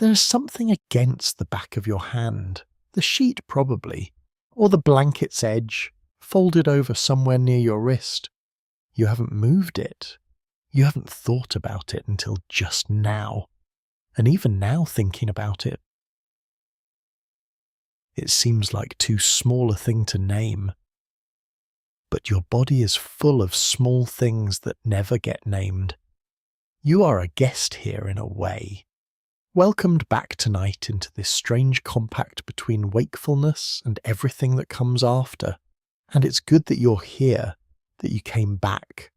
there's something against the back of your hand, the sheet probably, or the blanket's edge, folded over somewhere near your wrist. You haven't moved it. You haven't thought about it until just now. And even now thinking about it, it seems like too small a thing to name. But your body is full of small things that never get named. You are a guest here in a way. Welcomed back tonight into this strange compact between wakefulness and everything that comes after. And it's good that you're here, that you came back.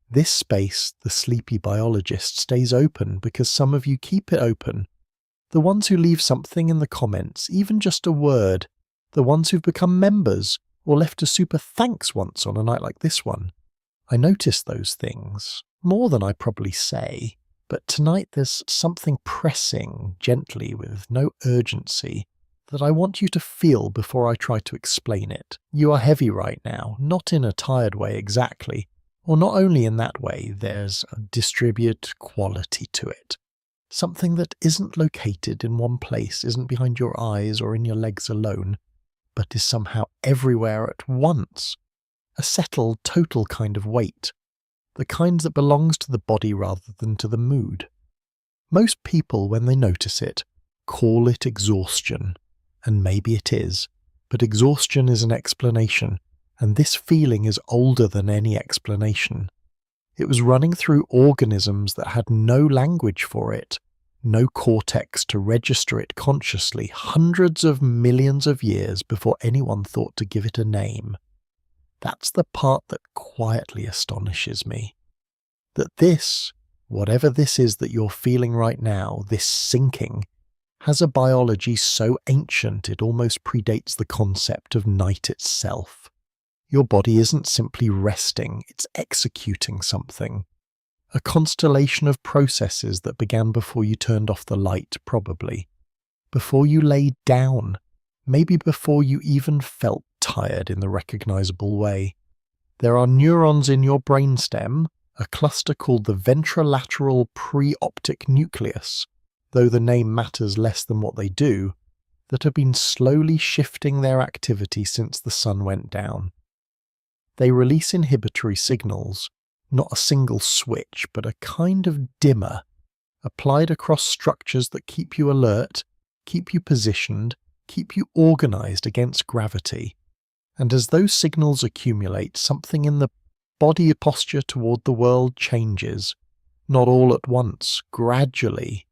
This space, the sleepy biologist, stays open because some of you keep it open. The ones who leave something in the comments, even just a word. The ones who've become members or left a super thanks once on a night like this one. I notice those things, more than I probably say. But tonight there's something pressing gently with no urgency that I want you to feel before I try to explain it. You are heavy right now, not in a tired way exactly, or not only in that way, there's a distributed quality to it. Something that isn't located in one place, isn't behind your eyes or in your legs alone, but is somehow everywhere at once. A settled, total kind of weight. The kind that belongs to the body rather than to the mood. Most people, when they notice it, call it exhaustion, and maybe it is, but exhaustion is an explanation, and this feeling is older than any explanation. It was running through organisms that had no language for it, no cortex to register it consciously, hundreds of millions of years before anyone thought to give it a name. That's the part that quietly astonishes me. That this, whatever this is that you're feeling right now, this sinking, has a biology so ancient it almost predates the concept of night itself. Your body isn't simply resting, it's executing something. A constellation of processes that began before you turned off the light, probably. Before you laid down. Maybe before you even felt tired in the recognizable way. There are neurons in your brainstem, a cluster called the ventrolateral preoptic nucleus, though the name matters less than what they do, that have been slowly shifting their activity since the sun went down. They release inhibitory signals, not a single switch, but a kind of dimmer, applied across structures that keep you alert, keep you positioned, keep you organized against gravity. And as those signals accumulate, something in the body posture toward the world changes, not all at once, gradually,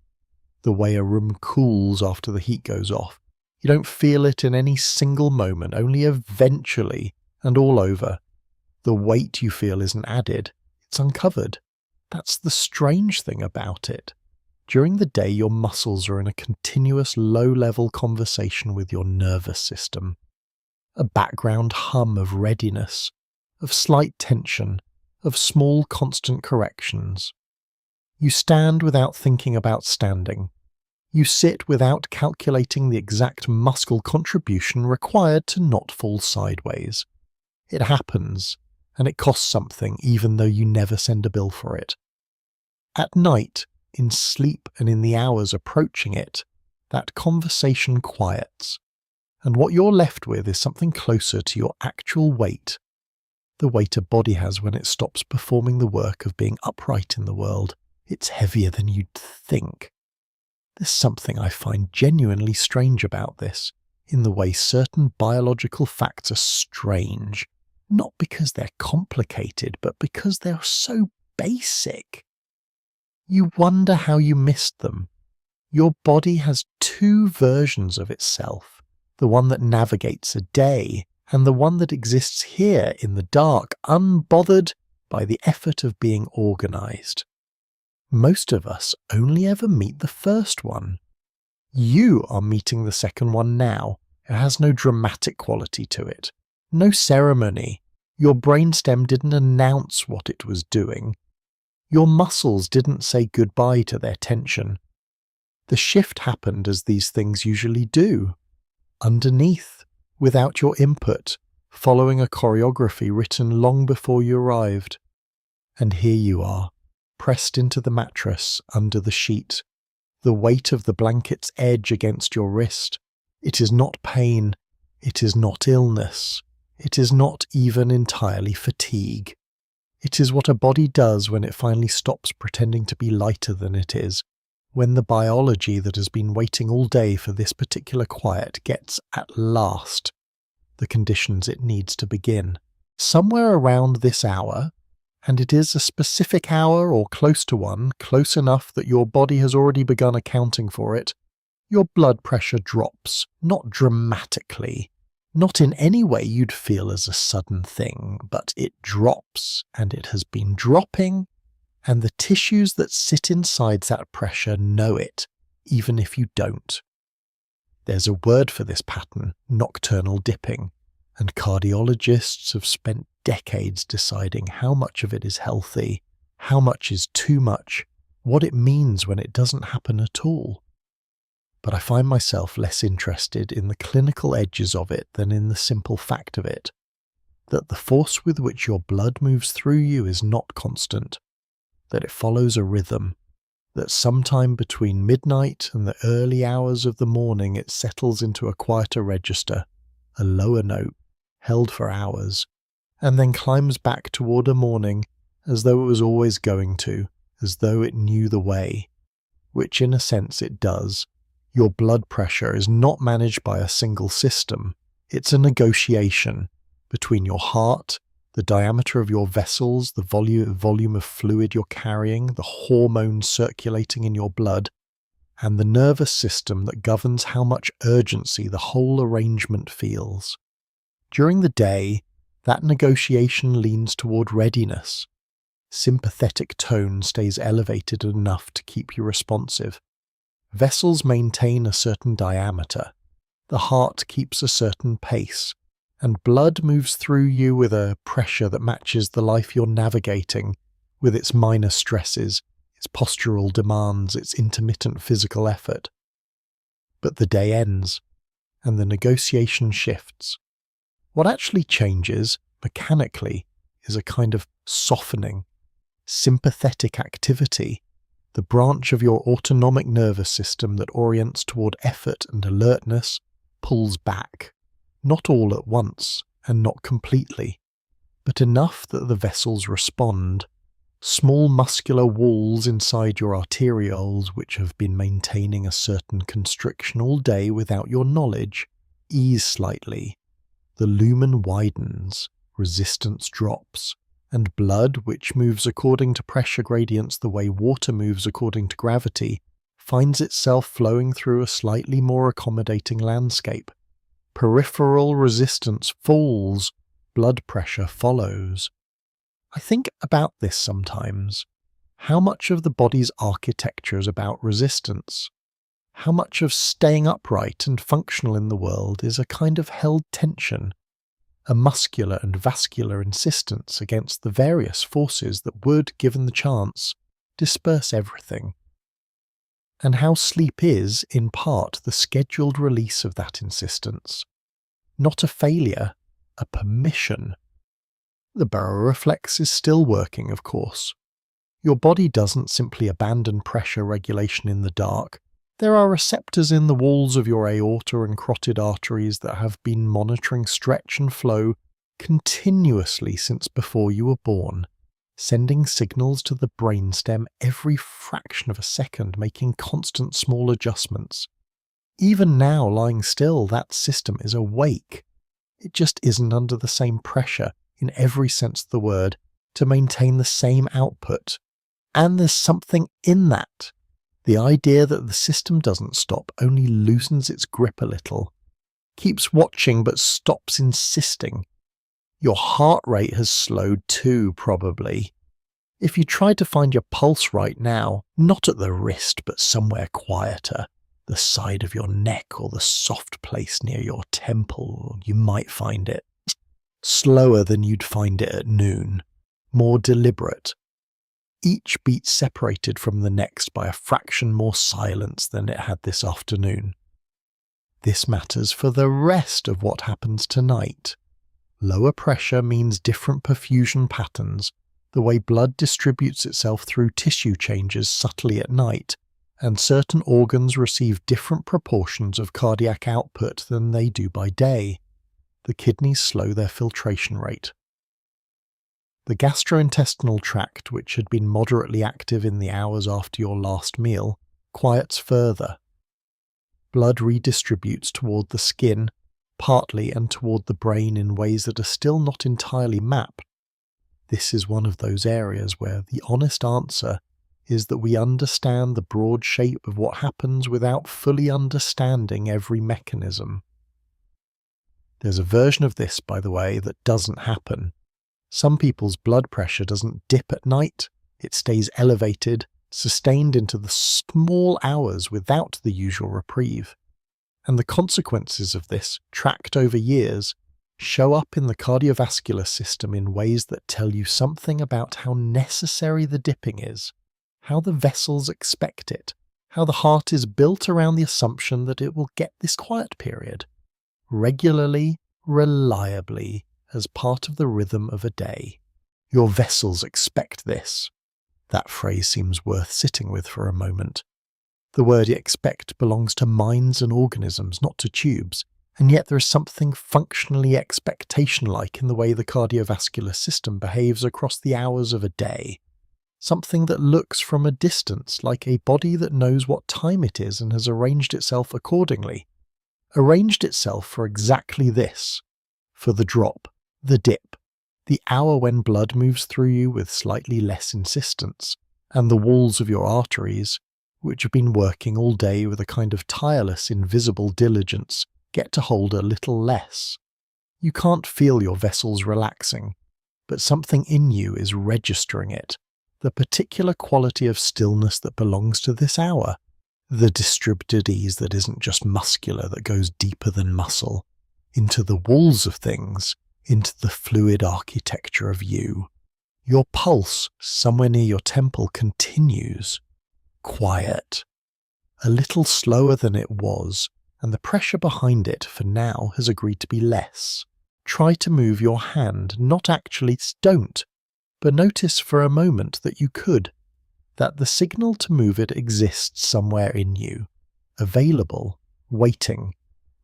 the way a room cools after the heat goes off. You don't feel it in any single moment, only eventually, and all over. The weight you feel isn't added, it's uncovered. That's the strange thing about it. During the day, your muscles are in a continuous low-level conversation with your nervous system. A background hum of readiness, of slight tension, of small constant corrections. You stand without thinking about standing. You sit without calculating the exact muscle contribution required to not fall sideways. It happens, and it costs something even though you never send a bill for it. At night, in sleep and in the hours approaching it, that conversation quiets, and what you're left with is something closer to your actual weight, the weight a body has when it stops performing the work of being upright in the world. It's heavier than you'd think. There's something I find genuinely strange about this, in the way certain biological facts are strange, not because they're complicated, but because they're so basic. You wonder how you missed them. Your body has two versions of itself, the one that navigates a day, and the one that exists here in the dark, unbothered by the effort of being organized. Most of us only ever meet the first one. You are meeting the second one now. It has no dramatic quality to it. No ceremony. Your brainstem didn't announce what it was doing. Your muscles didn't say goodbye to their tension. The shift happened as these things usually do. Underneath, without your input, following a choreography written long before you arrived. And here you are, pressed into the mattress under the sheet, the weight of the blanket's edge against your wrist. It is not pain. It is not illness. It is not even entirely fatigue. It is what a body does when it finally stops pretending to be lighter than it is, when the biology that has been waiting all day for this particular quiet gets, at last, the conditions it needs to begin. Somewhere around this hour, and it is a specific hour or close to one, close enough that your body has already begun accounting for it, your blood pressure drops, not dramatically, not in any way you'd feel as a sudden thing, but it drops, and it has been dropping, and the tissues that sit inside that pressure know it, even if you don't. There's a word for this pattern, nocturnal dipping, and cardiologists have spent decades deciding how much of it is healthy, how much is too much, what it means when it doesn't happen at all. But I find myself less interested in the clinical edges of it than in the simple fact of it, that the force with which your blood moves through you is not constant, that it follows a rhythm, that sometime between midnight and the early hours of the morning it settles into a quieter register, a lower note, held for hours, and then climbs back toward a morning as though it was always going to, as though it knew the way, which in a sense it does. Your blood pressure is not managed by a single system. It's a negotiation between your heart, the diameter of your vessels, the volume of fluid you're carrying, the hormones circulating in your blood, and the nervous system that governs how much urgency the whole arrangement feels. During the day, that negotiation leans toward readiness. Sympathetic tone stays elevated enough to keep you responsive. Vessels maintain a certain diameter. The heart keeps a certain pace, and blood moves through you with a pressure that matches the life you're navigating, with its minor stresses, its postural demands, its intermittent physical effort. But the day ends, and the negotiation shifts. What actually changes, mechanically, is a kind of softening, sympathetic activity, the branch of your autonomic nervous system that orients toward effort and alertness pulls back, not all at once and not completely, but enough that the vessels respond. Small muscular walls inside your arterioles, which have been maintaining a certain constriction all day without your knowledge, ease slightly. The lumen widens, resistance drops, and blood, which moves according to pressure gradients the way water moves according to gravity, finds itself flowing through a slightly more accommodating landscape. Peripheral resistance falls, blood pressure follows. I think about this sometimes. How much of the body's architecture is about resistance? How much of staying upright and functional in the world is a kind of held tension, a muscular and vascular insistence against the various forces that would, given the chance, disperse everything? And how sleep is, in part, the scheduled release of that insistence. Not a failure, a permission. The baroreflex is still working, of course. Your body doesn't simply abandon pressure regulation in the dark. There are receptors in the walls of your aorta and carotid arteries that have been monitoring stretch and flow continuously since before you were born, sending signals to the brainstem every fraction of a second, making constant small adjustments. Even now, lying still, that system is awake. It just isn't under the same pressure, in every sense of the word, to maintain the same output. And there's something in that. The idea that the system doesn't stop, only loosens its grip a little, keeps watching but stops insisting. Your heart rate has slowed too, probably. If you tried to find your pulse right now, not at the wrist but somewhere quieter, the side of your neck or the soft place near your temple, you might find it. Slower than you'd find it at noon, more deliberate. Each beat separated from the next by a fraction more silence than it had this afternoon. This matters for the rest of what happens tonight. Lower pressure means different perfusion patterns, the way blood distributes itself through tissue changes subtly at night, and certain organs receive different proportions of cardiac output than they do by day. The kidneys slow their filtration rate. The gastrointestinal tract, which had been moderately active in the hours after your last meal, quiets further. Blood redistributes toward the skin, partly, and toward the brain in ways that are still not entirely mapped. This is one of those areas where the honest answer is that we understand the broad shape of what happens without fully understanding every mechanism. There's a version of this, by the way, that doesn't happen. Some people's blood pressure doesn't dip at night, it stays elevated, sustained into the small hours without the usual reprieve. And the consequences of this, tracked over years, show up in the cardiovascular system in ways that tell you something about how necessary the dipping is, how the vessels expect it, how the heart is built around the assumption that it will get this quiet period, regularly, reliably, as part of the rhythm of a day. Your vessels expect this. That phrase seems worth sitting with for a moment. The word expect belongs to minds and organisms, not to tubes, and yet there is something functionally expectation-like in the way the cardiovascular system behaves across the hours of a day. Something that looks from a distance like a body that knows what time it is and has arranged itself accordingly. Arranged itself for exactly this, for the drop, the dip, the hour when blood moves through you with slightly less insistence, and the walls of your arteries, which have been working all day with a kind of tireless, invisible diligence, get to hold a little less. You can't feel your vessels relaxing, but something in you is registering it, the particular quality of stillness that belongs to this hour, the distributed ease that isn't just muscular, that goes deeper than muscle, into the walls of things, into the fluid architecture of you. Your pulse, somewhere near your temple, continues. Quiet. A little slower than it was, and the pressure behind it, for now, has agreed to be less. Try to move your hand, not actually, don't, but notice for a moment that you could, that the signal to move it exists somewhere in you, available, waiting,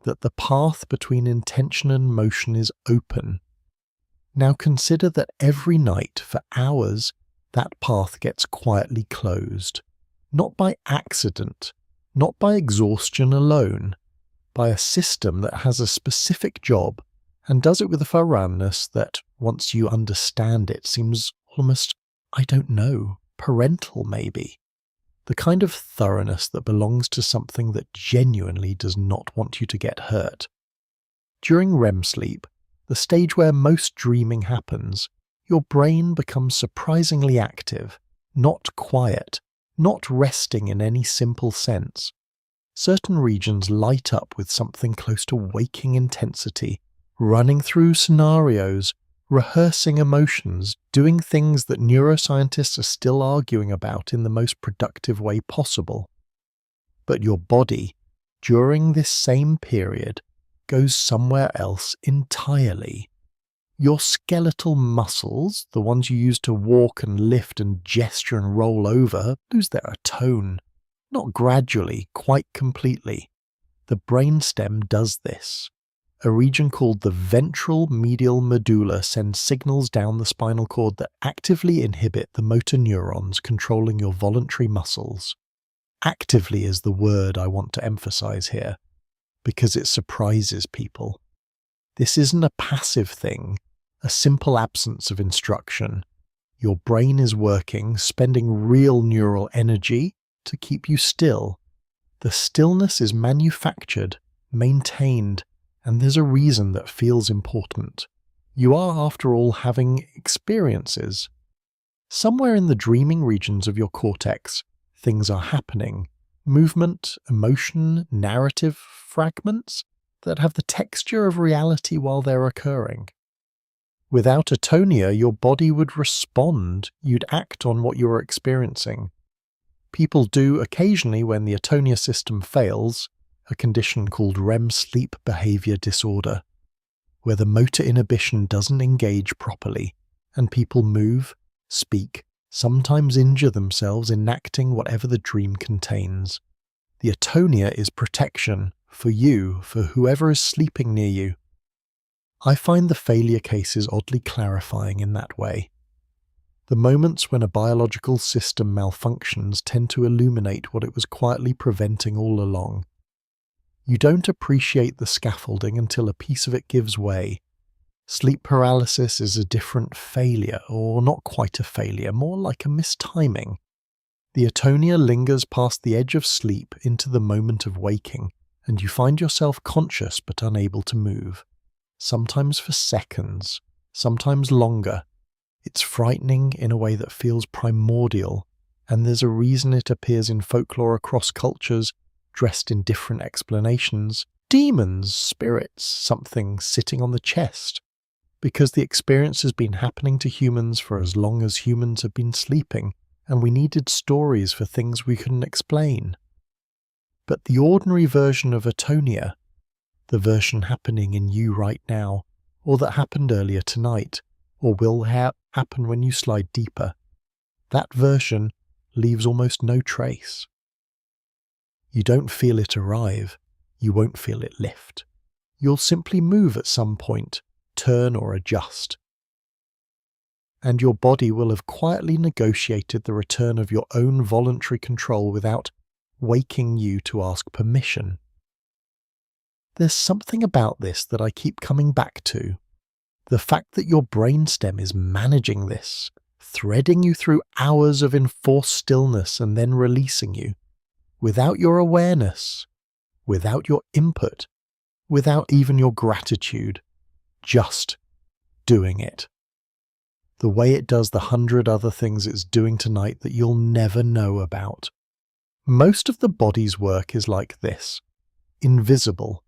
that the path between intention and motion is open. Now consider that every night for hours that path gets quietly closed, not by accident, not by exhaustion alone, by a system that has a specific job and does it with a thoroughness that, once you understand it, seems almost, parental maybe. The kind of thoroughness that belongs to something that genuinely does not want you to get hurt. During REM sleep, the stage where most dreaming happens, your brain becomes surprisingly active, not quiet, not resting in any simple sense. Certain regions light up with something close to waking intensity, running through scenarios, rehearsing emotions, doing things that neuroscientists are still arguing about in the most productive way possible. But your body, during this same period, goes somewhere else entirely. Your skeletal muscles, the ones you use to walk and lift and gesture and roll over, lose their tone. Not gradually, quite completely. The brainstem does this. A region called the ventral medial medulla sends signals down the spinal cord that actively inhibit the motor neurons controlling your voluntary muscles. Actively is the word I want to emphasize here, because it surprises people. This isn't a passive thing, a simple absence of instruction. Your brain is working, spending real neural energy to keep you still. The stillness is manufactured, maintained, and there's a reason that feels important. You are, after all, having experiences. Somewhere in the dreaming regions of your cortex, things are happening. Movement, emotion, narrative fragments that have the texture of reality while they're occurring. Without Atonia, your body would respond, you'd act on what you're experiencing. People do occasionally when the Atonia system fails, a condition called REM sleep behavior disorder, where the motor inhibition doesn't engage properly, and people move, speak, sometimes injure themselves enacting whatever the dream contains. The Atonia is protection for you, for whoever is sleeping near you. I find the failure cases oddly clarifying in that way. The moments when a biological system malfunctions tend to illuminate what it was quietly preventing all along. You don't appreciate the scaffolding until a piece of it gives way. Sleep paralysis is a different failure, or not quite a failure, more like a mistiming. The Atonia lingers past the edge of sleep into the moment of waking, and you find yourself conscious but unable to move. Sometimes for seconds, sometimes longer. It's frightening in a way that feels primordial, and there's a reason it appears in folklore across cultures, dressed in different explanations. Demons, spirits, something sitting on the chest. Because the experience has been happening to humans for as long as humans have been sleeping, and we needed stories for things we couldn't explain. But the ordinary version of Atonia, the version happening in you right now, or that happened earlier tonight, or will happen when you slide deeper, that version leaves almost no trace. You don't feel it arrive, you won't feel it lift. You'll simply move at some point, turn or adjust. And your body will have quietly negotiated the return of your own voluntary control without waking you to ask permission. There's something about this that I keep coming back to. The fact that your brainstem is managing this, threading you through hours of enforced stillness and then releasing you, without your awareness, without your input, without even your gratitude, just doing it. The way it does the 100 other things it's doing tonight that you'll never know about. Most of the body's work is like this, invisible,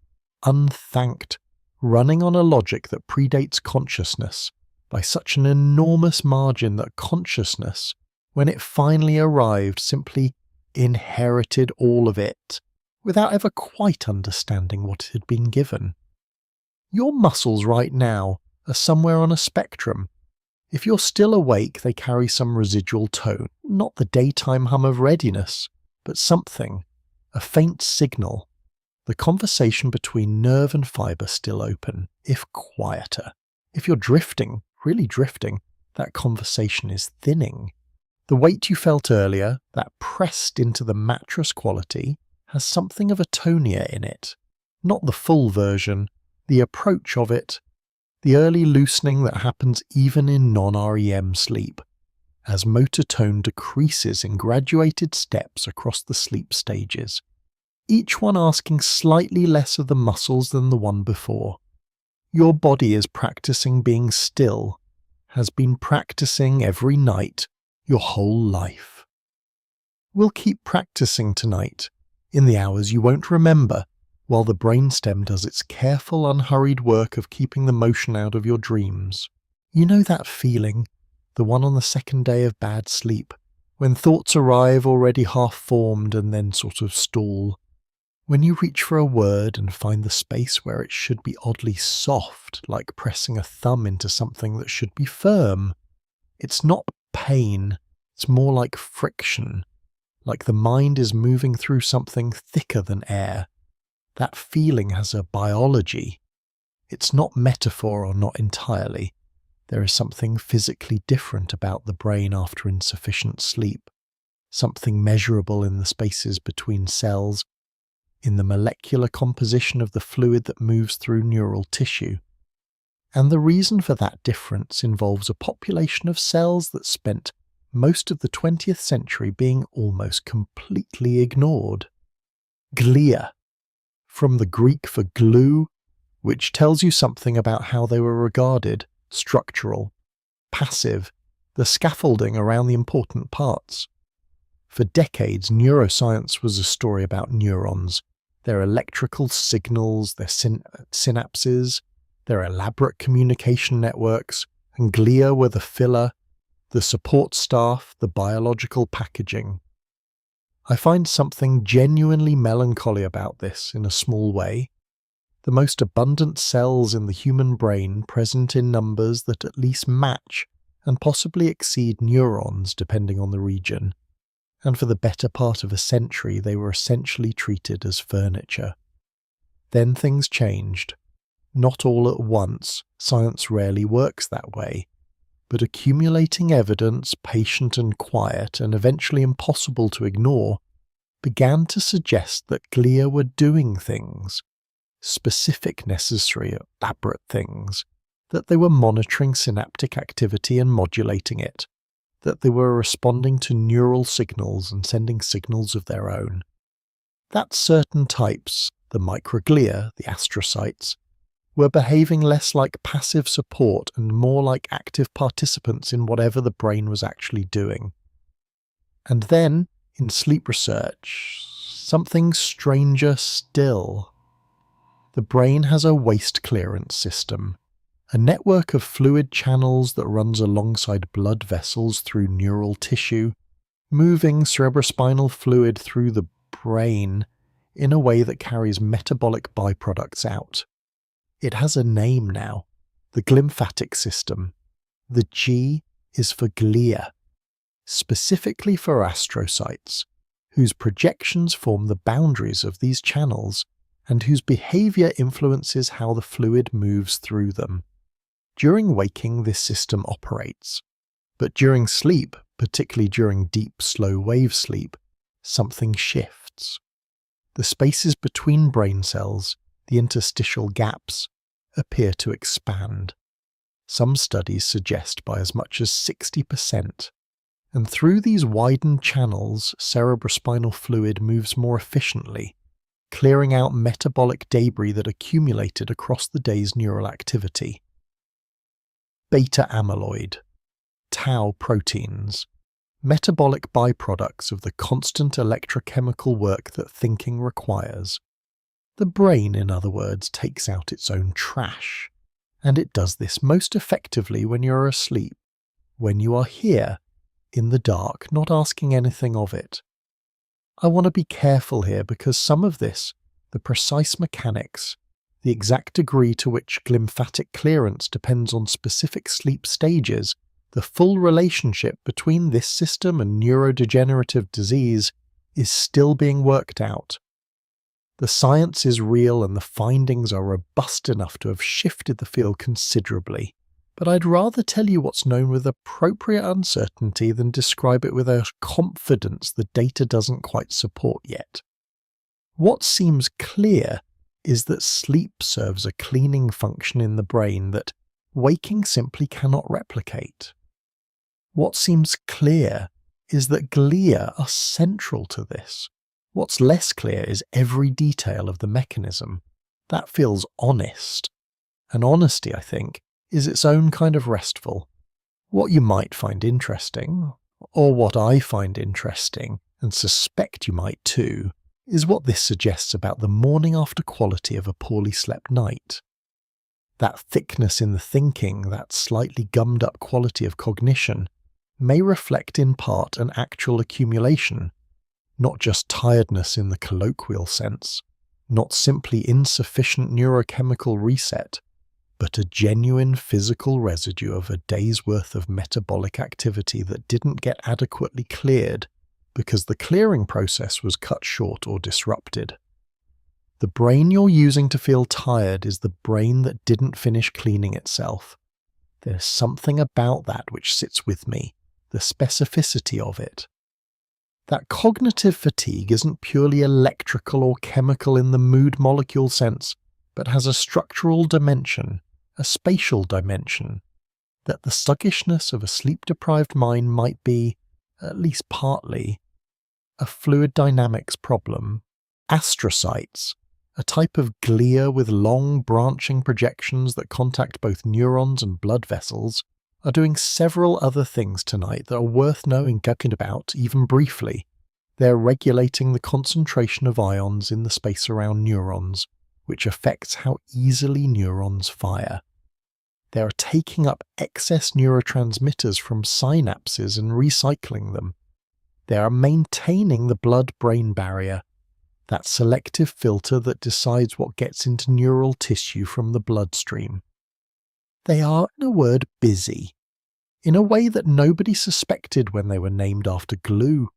unthanked, running on a logic that predates consciousness by such an enormous margin that consciousness, when it finally arrived, simply inherited all of it, without ever quite understanding what it had been given. Your muscles right now are somewhere on a spectrum. If you're still awake, they carry some residual tone, not the daytime hum of readiness, but something, a faint signal. The conversation between nerve and fibre still open, if quieter. If you're drifting, really drifting, that conversation is thinning. The weight you felt earlier, that pressed into the mattress quality, has something of Atonia in it. Not the full version, the approach of it, the early loosening that happens even in non-REM sleep, as motor tone decreases in graduated steps across the sleep stages, each one asking slightly less of the muscles than the one before. Your body is practicing being still, has been practicing every night, your whole life. We'll keep practicing tonight, in the hours you won't remember, while the brainstem does its careful, unhurried work of keeping the motion out of your dreams. You know that feeling, the one on the second day of bad sleep, when thoughts arrive already half-formed and then sort of stall. When you reach for a word and find the space where it should be oddly soft, like pressing a thumb into something that should be firm. It's not pain, it's more like friction, like the mind is moving through something thicker than air. That feeling has a biology. It's not metaphor or not entirely. There is something physically different about the brain after insufficient sleep, something measurable in the spaces between cells, in the molecular composition of the fluid that moves through neural tissue. And the reason for that difference involves a population of cells that spent most of the 20th century being almost completely ignored. Glia, from the Greek for glue, which tells you something about how they were regarded, structural, passive, the scaffolding around the important parts. For decades, neuroscience was a story about neurons, their electrical signals, their synapses, their elaborate communication networks, and glia were the filler, the support staff, the biological packaging. I find something genuinely melancholy about this in a small way. The most abundant cells in the human brain present in numbers that at least match and possibly exceed neurons depending on the region, and for the better part of a century they were essentially treated as furniture. Then things changed. Not all at once, science rarely works that way, but accumulating evidence, patient and quiet, and eventually impossible to ignore, began to suggest that glia were doing things, specific, necessary, elaborate things, that they were monitoring synaptic activity and modulating it, that they were responding to neural signals and sending signals of their own. That certain types, the microglia, the astrocytes, were behaving less like passive support and more like active participants in whatever the brain was actually doing. And then, in sleep research, something stranger still. The brain has a waste clearance system, a network of fluid channels that runs alongside blood vessels through neural tissue, moving cerebrospinal fluid through the brain in a way that carries metabolic byproducts out. It has a name now, the glymphatic system. The G is for glia, specifically for astrocytes, whose projections form the boundaries of these channels and whose behavior influences how the fluid moves through them. During waking, this system operates, but during sleep, particularly during deep, slow-wave sleep, something shifts. The spaces between brain cells, the interstitial gaps, appear to expand. Some studies suggest by as much as 60%. And through these widened channels, cerebrospinal fluid moves more efficiently, clearing out metabolic debris that accumulated across the day's neural activity. Beta amyloid, tau proteins, metabolic byproducts of the constant electrochemical work that thinking requires. The brain, in other words, takes out its own trash, and it does this most effectively when you're asleep, when you are here, in the dark, not asking anything of it. I want to be careful here because some of this, the precise mechanics, the exact degree to which glymphatic clearance depends on specific sleep stages, the full relationship between this system and neurodegenerative disease is still being worked out. The science is real and the findings are robust enough to have shifted the field considerably, but I'd rather tell you what's known with appropriate uncertainty than describe it with a confidence the data doesn't quite support yet. What seems clear is that sleep serves a cleaning function in the brain that waking simply cannot replicate. What seems clear is that glia are central to this. What's less clear is every detail of the mechanism. That feels honest. And honesty, I think, is its own kind of restful. What you might find interesting, or what I find interesting, and suspect you might too, is what this suggests about the morning after quality of a poorly slept night. That thickness in the thinking, that slightly gummed up quality of cognition, may reflect in part an actual accumulation, not just tiredness in the colloquial sense, not simply insufficient neurochemical reset, but a genuine physical residue of a day's worth of metabolic activity that didn't get adequately cleared because the clearing process was cut short or disrupted. The brain you're using to feel tired is the brain that didn't finish cleaning itself. There's something about that which sits with me, the specificity of it. That cognitive fatigue isn't purely electrical or chemical in the mood molecule sense, but has a structural dimension, a spatial dimension, that the sluggishness of a sleep-deprived mind might be, at least partly, a fluid dynamics problem. Astrocytes, a type of glia with long branching projections that contact both neurons and blood vessels, are doing several other things tonight that are worth knowing about, even briefly. They're regulating the concentration of ions in the space around neurons, which affects how easily neurons fire. They are taking up excess neurotransmitters from synapses and recycling them. They are maintaining the blood-brain barrier, that selective filter that decides what gets into neural tissue from the bloodstream. They are, in a word, busy. in a way that nobody suspected when they were named after glue.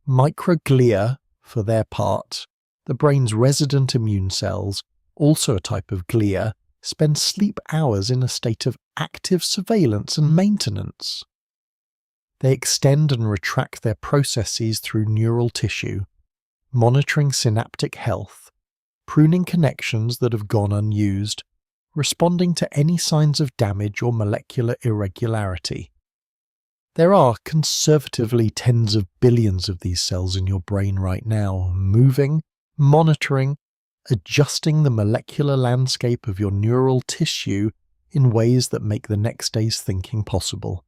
Microglia, for their part, the brain's resident immune cells, also a type of glia, spend sleep hours in a state of active surveillance and maintenance. They extend and retract their processes through neural tissue, monitoring synaptic health, pruning connections that have gone unused, responding to any signs of damage or molecular irregularity. There are conservatively tens of billions of these cells in your brain right now, moving, monitoring, adjusting the molecular landscape of your neural tissue in ways that make the next day's thinking possible.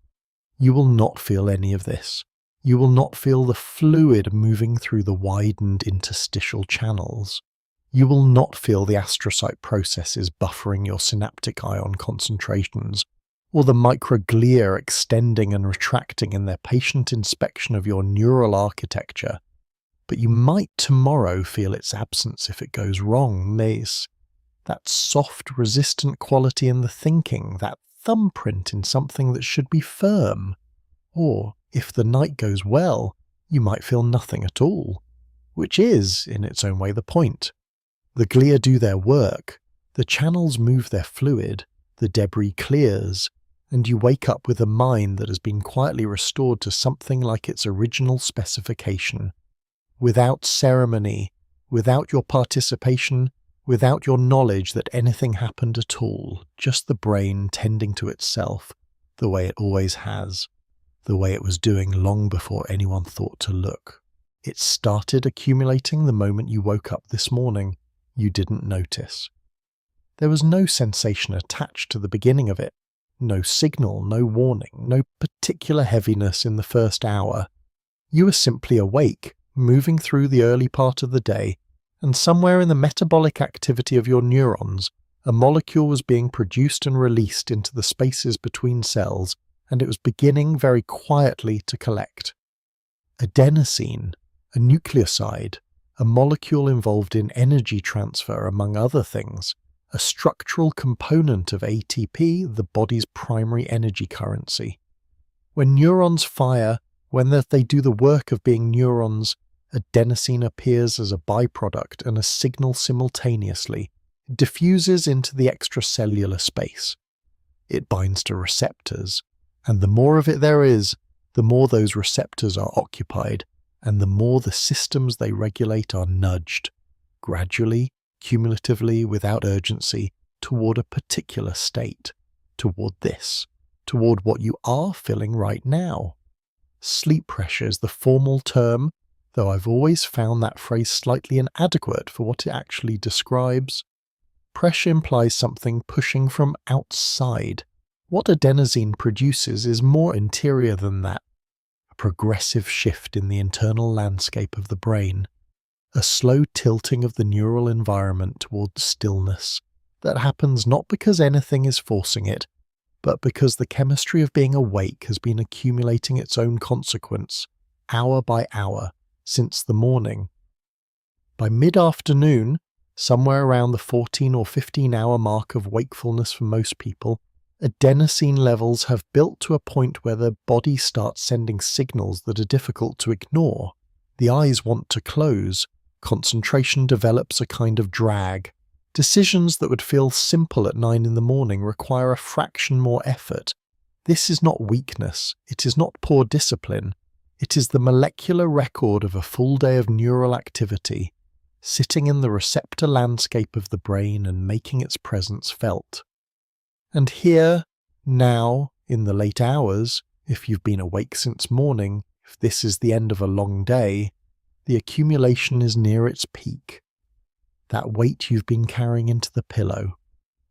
You will not feel any of this. You will not feel the fluid moving through the widened interstitial channels. You will not feel the astrocyte processes buffering your synaptic ion concentrations, or the microglia extending and retracting in their patient inspection of your neural architecture. But you might tomorrow feel its absence if it goes wrong. There's that soft, resistant quality in the thinking, that thumbprint in something that should be firm. Or, if the night goes well, you might feel nothing at all, which is, in its own way, the point. The glia do their work, the channels move their fluid, the debris clears, and you wake up with a mind that has been quietly restored to something like its original specification. Without ceremony, without your participation, without your knowledge that anything happened at all, just the brain tending to itself, the way it always has, the way it was doing long before anyone thought to look. It started accumulating the moment you woke up this morning. You didn't notice. There was no sensation attached to the beginning of it, no signal, no warning, no particular heaviness in the first hour. You were simply awake, moving through the early part of the day, and somewhere in the metabolic activity of your neurons, a molecule was being produced and released into the spaces between cells, and it was beginning very quietly to collect. Adenosine, a nucleoside, a molecule involved in energy transfer among other things, a structural component of ATP, the body's primary energy currency. When neurons fire, when they do the work of being neurons, adenosine appears as a byproduct and a signal simultaneously. It diffuses into the extracellular space. It binds to receptors, and the more of it there is, the more those receptors are occupied, and the more the systems they regulate are nudged, gradually, cumulatively, without urgency, toward a particular state, toward this, toward what you are feeling right now. Sleep pressure is the formal term, though I've always found that phrase slightly inadequate for what it actually describes. Pressure implies something pushing from outside. What adenosine produces is more interior than that. A progressive shift in the internal landscape of the brain, a slow tilting of the neural environment towards stillness that happens not because anything is forcing it, but because the chemistry of being awake has been accumulating its own consequence, hour by hour, since the morning. By mid-afternoon, somewhere around the 14 or 15-hour mark of wakefulness for most people, adenosine levels have built to a point where the body starts sending signals that are difficult to ignore. The eyes want to close. Concentration develops a kind of drag. Decisions that would feel simple at 9 in the morning require a fraction more effort. This is not weakness. It is not poor discipline. It is the molecular record of a full day of neural activity, sitting in the receptor landscape of the brain and making its presence felt. And here, now, in the late hours, if you've been awake since morning, if this is the end of a long day, the accumulation is near its peak. That weight you've been carrying into the pillow,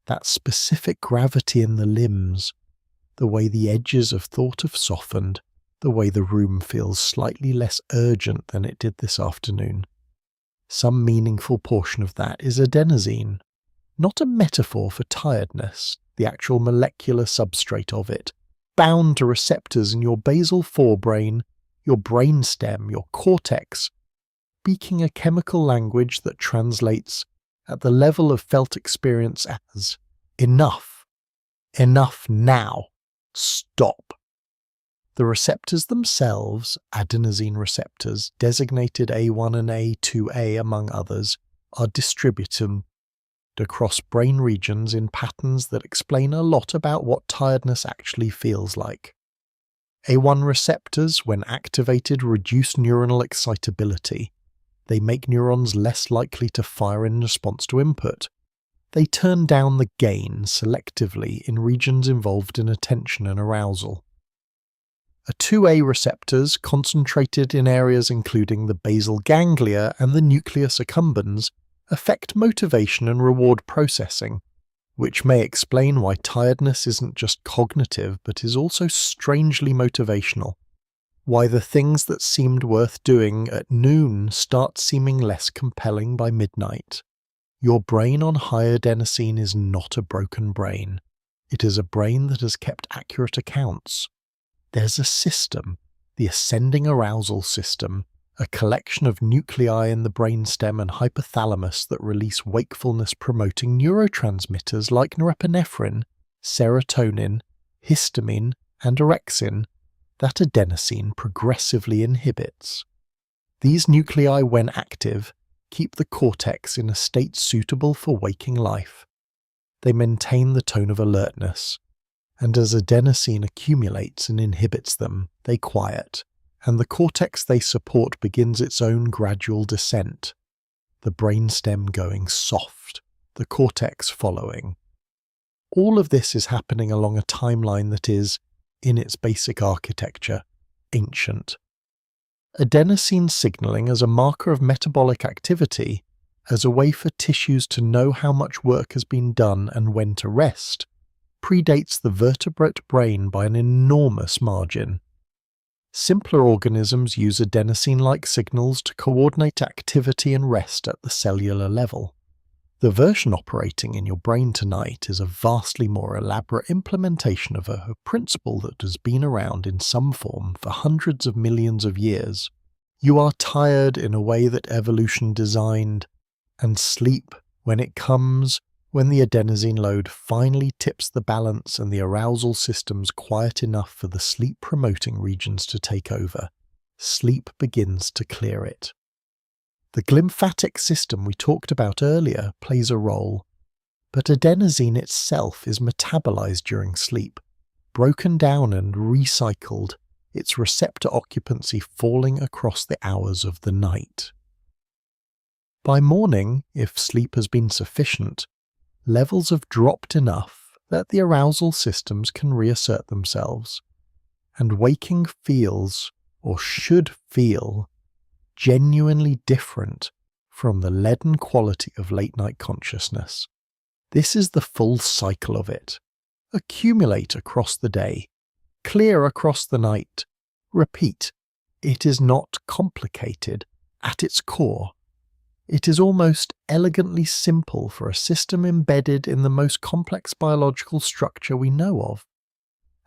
that specific gravity in the limbs, the way the edges of thought have softened, the way the room feels slightly less urgent than it did this afternoon. Some meaningful portion of that is adenosine, not a metaphor for tiredness, the actual molecular substrate of it, bound to receptors in your basal forebrain, your brainstem, your cortex, speaking a chemical language that translates at the level of felt experience as enough, enough now, stop. The receptors themselves, adenosine receptors, designated A1 and A2A among others, are distributed across brain regions in patterns that explain a lot about what tiredness actually feels like. A1 receptors, when activated, reduce neuronal excitability. They make neurons less likely to fire in response to input. They turn down the gain selectively in regions involved in attention and arousal. A2A receptors, concentrated in areas including the basal ganglia and the nucleus accumbens, affect motivation and reward processing, which may explain why tiredness isn't just cognitive but is also strangely motivational. Why the things that seemed worth doing at noon start seeming less compelling by midnight. Your brain on high adenosine is not a broken brain. It is a brain that has kept accurate accounts. There's a system, the ascending arousal system, a collection of nuclei in the brainstem and hypothalamus that release wakefulness-promoting neurotransmitters like norepinephrine, serotonin, histamine, and orexin that adenosine progressively inhibits. These nuclei, when active, keep the cortex in a state suitable for waking life. They maintain the tone of alertness, and as adenosine accumulates and inhibits them, they quiet, and the cortex they support begins its own gradual descent, the brainstem going soft, the cortex following. All of this is happening along a timeline that is, in its basic architecture, ancient. Adenosine signaling as a marker of metabolic activity, as a way for tissues to know how much work has been done and when to rest, predates the vertebrate brain by an enormous margin. Simpler organisms use adenosine-like signals to coordinate activity and rest at the cellular level. The version operating in your brain tonight is a vastly more elaborate implementation of a principle that has been around in some form for hundreds of millions of years. You are tired in a way that evolution designed, and sleep, when it comes, when the adenosine load finally tips the balance and the arousal system's quiet enough for the sleep-promoting regions to take over, sleep begins to clear it. The glymphatic system we talked about earlier plays a role, but adenosine itself is metabolized during sleep, broken down and recycled, its receptor occupancy falling across the hours of the night. By morning, if sleep has been sufficient, levels have dropped enough that the arousal systems can reassert themselves, and waking feels, or should feel, genuinely different from the leaden quality of late-night consciousness. This is the full cycle of it. Accumulate across the day, clear across the night, repeat. It is not complicated at its core. It is almost elegantly simple for a system embedded in the most complex biological structure we know of,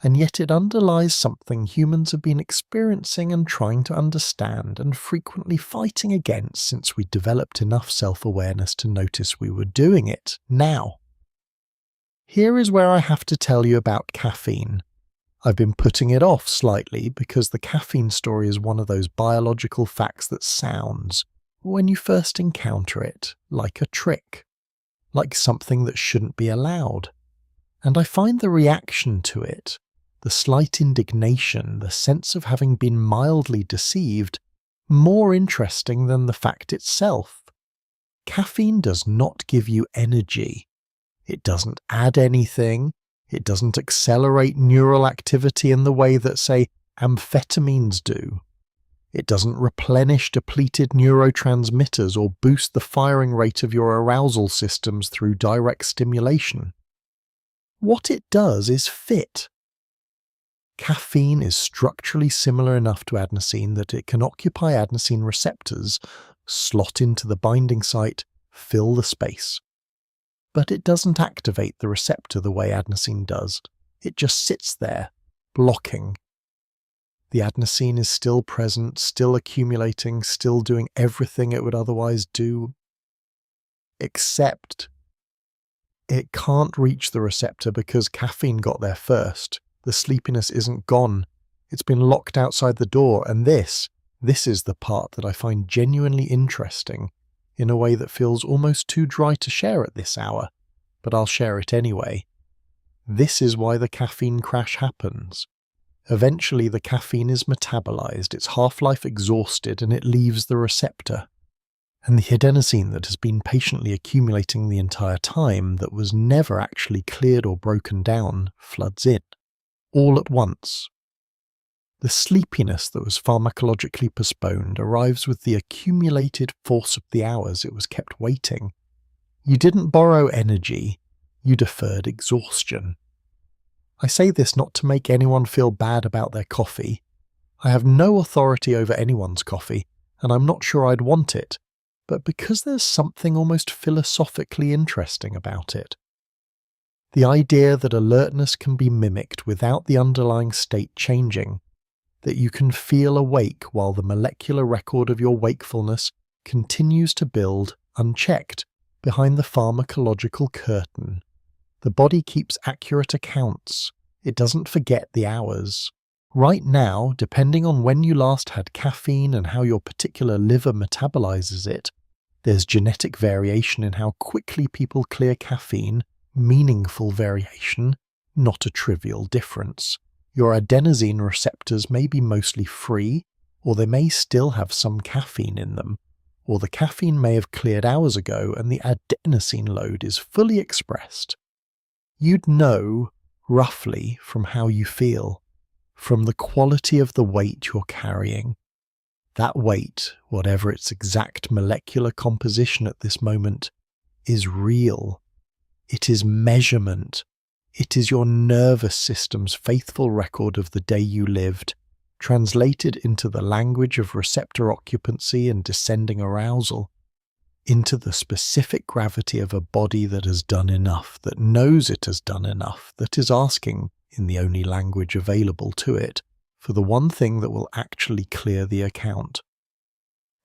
and yet it underlies something humans have been experiencing and trying to understand and frequently fighting against since we developed enough self-awareness to notice we were doing it now. Here is where I have to tell you about caffeine. I've been putting it off slightly because the caffeine story is one of those biological facts that sounds, when you first encounter it, like a trick, like something that shouldn't be allowed. And I find the reaction to it, the slight indignation, the sense of having been mildly deceived, more interesting than the fact itself. Caffeine does not give you energy. It doesn't add anything. It doesn't accelerate neural activity in the way that, say, amphetamines do. It doesn't replenish depleted neurotransmitters or boost the firing rate of your arousal systems through direct stimulation. What it does is fit. Caffeine is structurally similar enough to adenosine that it can occupy adenosine receptors, slot into the binding site, fill the space. But it doesn't activate the receptor the way adenosine does. It just sits there, blocking. The adenosine is still present, still accumulating, still doing everything it would otherwise do, except it can't reach the receptor because caffeine got there first. The sleepiness isn't gone. It's been locked outside the door, and this is the part that I find genuinely interesting in a way that feels almost too dry to share at this hour, but I'll share it anyway. This is why the caffeine crash happens. Eventually the caffeine is metabolized, its half-life exhausted, and it leaves the receptor. And the adenosine that has been patiently accumulating the entire time, that was never actually cleared or broken down, floods in, all at once. The sleepiness that was pharmacologically postponed arrives with the accumulated force of the hours it was kept waiting. You didn't borrow energy, you deferred exhaustion. I say this not to make anyone feel bad about their coffee. I have no authority over anyone's coffee, and I'm not sure I'd want it, but because there's something almost philosophically interesting about it. The idea that alertness can be mimicked without the underlying state changing, that you can feel awake while the molecular record of your wakefulness continues to build, unchecked, behind the pharmacological curtain. The body keeps accurate accounts. It doesn't forget the hours. Right now, depending on when you last had caffeine and how your particular liver metabolizes it, there's genetic variation in how quickly people clear caffeine, meaningful variation, not a trivial difference. Your adenosine receptors may be mostly free, or they may still have some caffeine in them, or the caffeine may have cleared hours ago and the adenosine load is fully expressed. You'd know, roughly, from how you feel, from the quality of the weight you're carrying. That weight, whatever its exact molecular composition at this moment, is real. It is measurement. It is your nervous system's faithful record of the day you lived, translated into the language of receptor occupancy and descending arousal, into the specific gravity of a body that has done enough, that knows it has done enough, that is asking, in the only language available to it, for the one thing that will actually clear the account.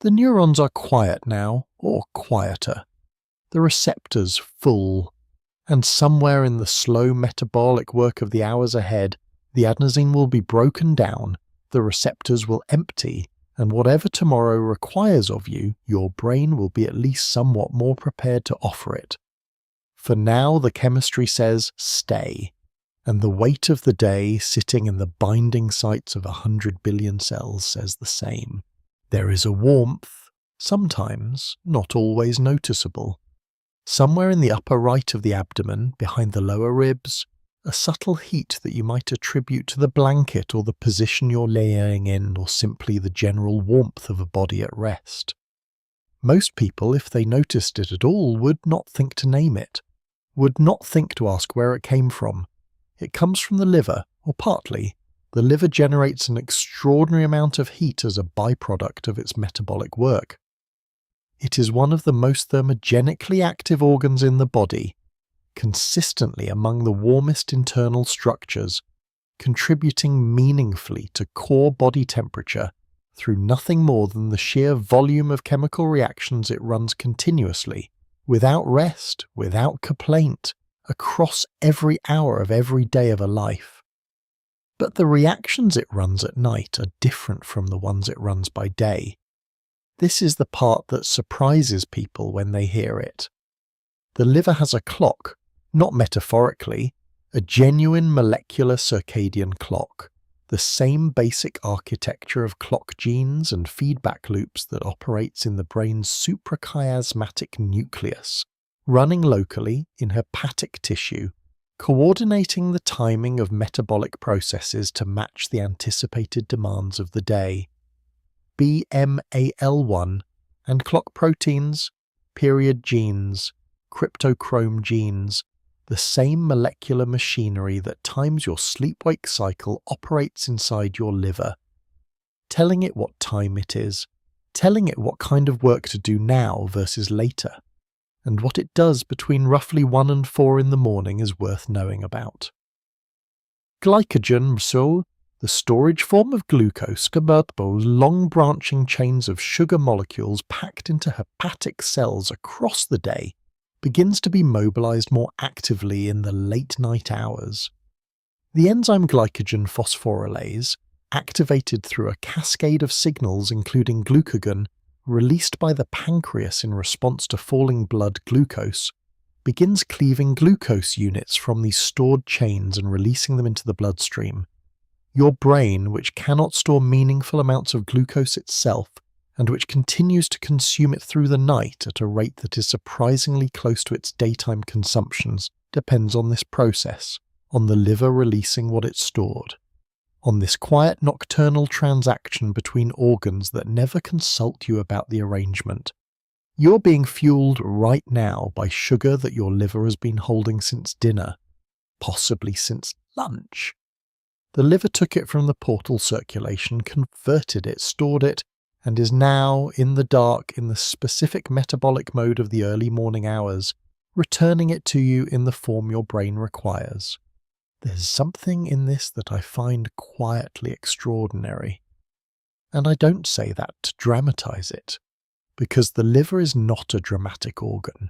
The neurons are quiet now, or quieter. The receptors full. And somewhere in the slow metabolic work of the hours ahead, the adenosine will be broken down, the receptors will empty, and whatever tomorrow requires of you, your brain will be at least somewhat more prepared to offer it. For now, the chemistry says stay, and the weight of the day sitting in the binding sites of 100 billion cells says the same. There is a warmth, sometimes, not always noticeable. Somewhere in the upper right of the abdomen, behind the lower ribs, a subtle heat that you might attribute to the blanket or the position you're laying in, or simply the general warmth of a body at rest. Most people, if they noticed it at all, would not think to name it, would not think to ask where it came from. It comes from the liver, or partly. The liver generates an extraordinary amount of heat as a byproduct of its metabolic work. It is one of the most thermogenically active organs in the body, consistently among the warmest internal structures, contributing meaningfully to core body temperature through nothing more than the sheer volume of chemical reactions it runs continuously, without rest, without complaint, across every hour of every day of a life. But the reactions it runs at night are different from the ones it runs by day. This is the part that surprises people when they hear it. The liver has a clock, not metaphorically, a genuine molecular circadian clock, the same basic architecture of clock genes and feedback loops that operates in the brain's suprachiasmatic nucleus, running locally in hepatic tissue, coordinating the timing of metabolic processes to match the anticipated demands of the day. BMAL1 and clock proteins, period genes, cryptochrome genes, the same molecular machinery that times your sleep-wake cycle operates inside your liver, telling it what time it is, telling it what kind of work to do now versus later, and what it does between roughly 1 and 4 in the morning is worth knowing about. Glycogen, the storage form of glucose, those long branching chains of sugar molecules packed into hepatic cells across the day, begins to be mobilized more actively in the late night hours. The enzyme glycogen phosphorylase, activated through a cascade of signals including glucagon released by the pancreas in response to falling blood glucose, begins cleaving glucose units from these stored chains and releasing them into the bloodstream. Your brain, which cannot store meaningful amounts of glucose itself, and which continues to consume it through the night at a rate that is surprisingly close to its daytime consumptions, depends on this process, on the liver releasing what it stored, on this quiet nocturnal transaction between organs that never consult you about the arrangement. You're being fueled right now by sugar that your liver has been holding since dinner, possibly since lunch. The liver took it from the portal circulation, converted it, stored it, and is now, in the dark, in the specific metabolic mode of the early morning hours, returning it to you in the form your brain requires. There's something in this that I find quietly extraordinary. And I don't say that to dramatize it, because the liver is not a dramatic organ.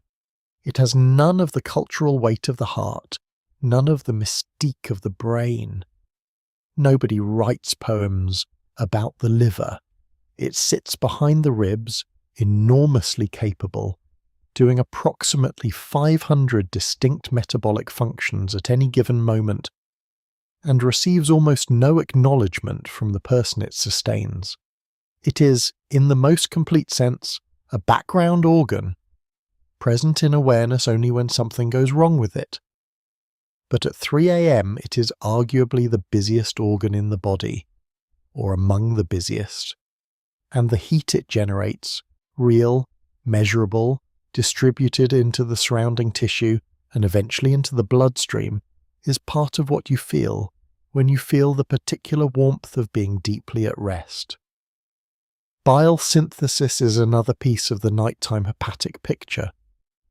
It has none of the cultural weight of the heart, none of the mystique of the brain. Nobody writes poems about the liver. It sits behind the ribs, enormously capable, doing approximately 500 distinct metabolic functions at any given moment, and receives almost no acknowledgement from the person it sustains. It is, in the most complete sense, a background organ, present in awareness only when something goes wrong with it. But at 3 a.m. it is arguably the busiest organ in the body, or among the busiest, and the heat it generates, real, measurable, distributed into the surrounding tissue and eventually into the bloodstream, is part of what you feel when you feel the particular warmth of being deeply at rest. Bile synthesis is another piece of the nighttime hepatic picture.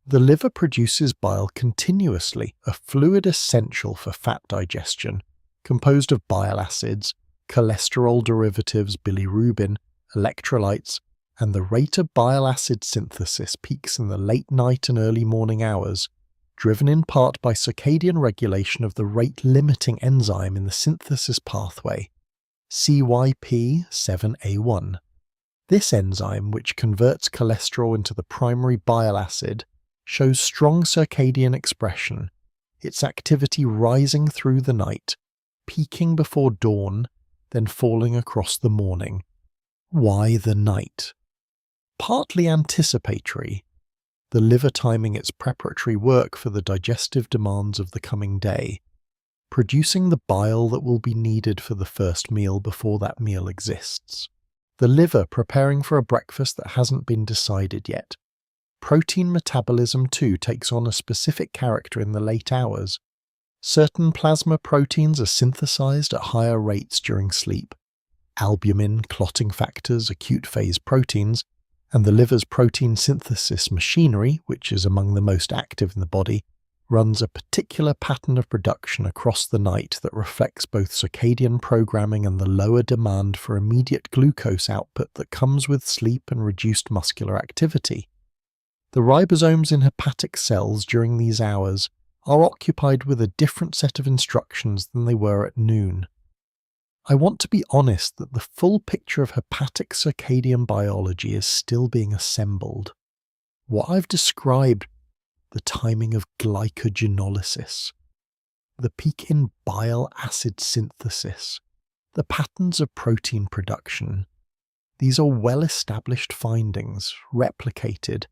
The liver produces bile continuously, a fluid essential for fat digestion, composed of bile acids, cholesterol derivatives, bilirubin, electrolytes, and the rate of bile acid synthesis peaks in the late night and early morning hours, driven in part by circadian regulation of the rate-limiting enzyme in the synthesis pathway, CYP7A1. This enzyme, which converts cholesterol into the primary bile acid, shows strong circadian expression, its activity rising through the night, peaking before dawn, then falling across the morning. Why the night? Partly anticipatory, the liver timing its preparatory work for the digestive demands of the coming day, producing the bile that will be needed for the first meal before that meal exists. The liver preparing for a breakfast that hasn't been decided yet. Protein metabolism too takes on a specific character in the late hours. Certain plasma proteins are synthesized at higher rates during sleep. Albumin, clotting factors, acute phase proteins, and the liver's protein synthesis machinery, which is among the most active in the body, runs a particular pattern of production across the night that reflects both circadian programming and the lower demand for immediate glucose output that comes with sleep and reduced muscular activity. The ribosomes in hepatic cells during these hours are occupied with a different set of instructions than they were at noon. I want to be honest that the full picture of hepatic circadian biology is still being assembled. What I've described, the timing of glycogenolysis, the peak in bile acid synthesis, the patterns of protein production, these are well-established findings, replicated,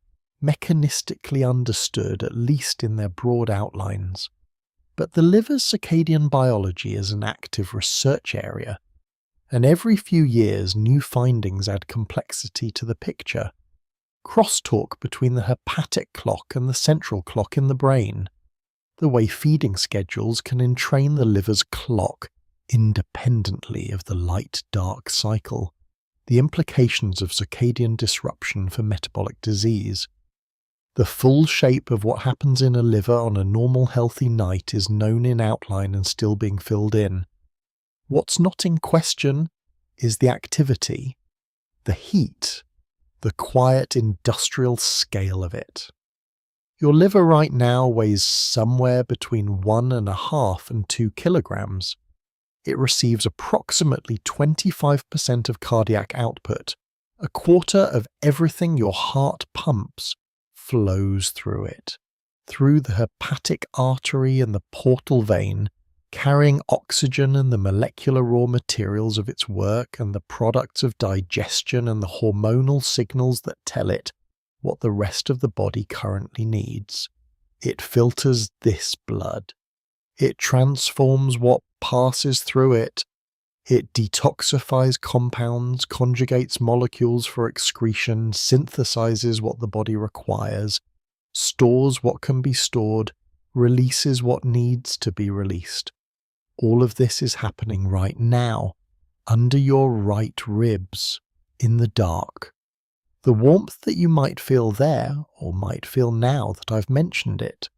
mechanistically understood, at least in their broad outlines. But the liver's circadian biology is an active research area, and every few years new findings add complexity to the picture. Crosstalk between the hepatic clock and the central clock in the brain. The way feeding schedules can entrain the liver's clock independently of the light-dark cycle. The implications of circadian disruption for metabolic disease. The full shape of what happens in a liver on a normal healthy night is known in outline and still being filled in. What's not in question is the activity, the heat, the quiet industrial scale of it. Your liver right now weighs somewhere between 1.5 and 2 kilograms. it receives approximately 25% of cardiac output. A quarter of everything your heart pumps flows through it, through the hepatic artery and the portal vein, carrying oxygen and the molecular raw materials of its work and the products of digestion and the hormonal signals that tell it what the rest of the body currently needs. It filters this blood. It transforms what passes through it. It detoxifies compounds, conjugates molecules for excretion, synthesizes what the body requires, stores what can be stored, releases what needs to be released. All of this is happening right now, under your right ribs, in the dark. The warmth that you might feel there, or might feel now that I've mentioned it,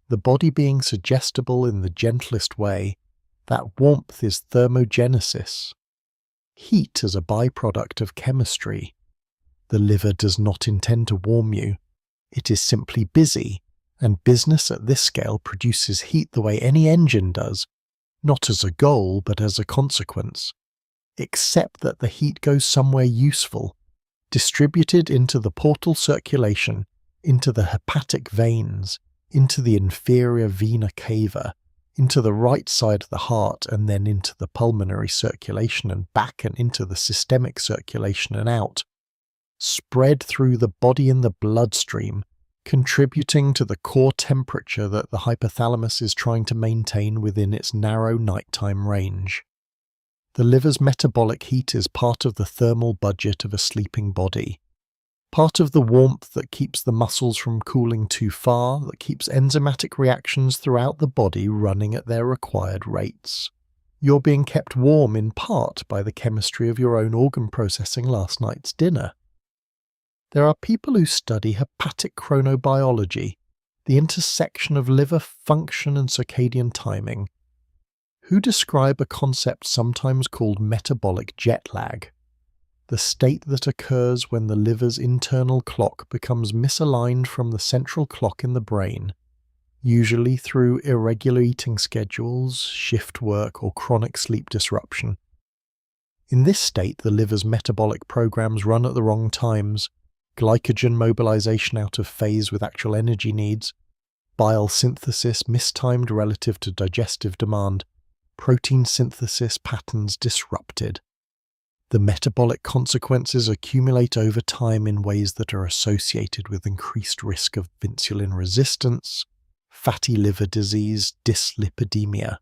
the body being suggestible in the gentlest way, that warmth is thermogenesis. Heat as a byproduct of chemistry. The liver does not intend to warm you. It is simply busy, and business at this scale produces heat the way any engine does, not as a goal but as a consequence. Except that the heat goes somewhere useful, distributed into the portal circulation, into the hepatic veins, into the inferior vena cava, into the right side of the heart, and then into the pulmonary circulation and back and into the systemic circulation and out, spread through the body in the bloodstream, contributing to the core temperature that the hypothalamus is trying to maintain within its narrow nighttime range. The liver's metabolic heat is part of the thermal budget of a sleeping body. Part of the warmth that keeps the muscles from cooling too far, that keeps enzymatic reactions throughout the body running at their required rates. You're being kept warm in part by the chemistry of your own organ processing last night's dinner. There are people who study hepatic chronobiology, the intersection of liver function and circadian timing, who describe a concept sometimes called metabolic jet lag, the state that occurs when the liver's internal clock becomes misaligned from the central clock in the brain, usually through irregular eating schedules, shift work, or chronic sleep disruption. In this state, the liver's metabolic programs run at the wrong times, glycogen mobilization out of phase with actual energy needs, bile synthesis mistimed relative to digestive demand, protein synthesis patterns disrupted. The metabolic consequences accumulate over time in ways that are associated with increased risk of insulin resistance, fatty liver disease, dyslipidemia.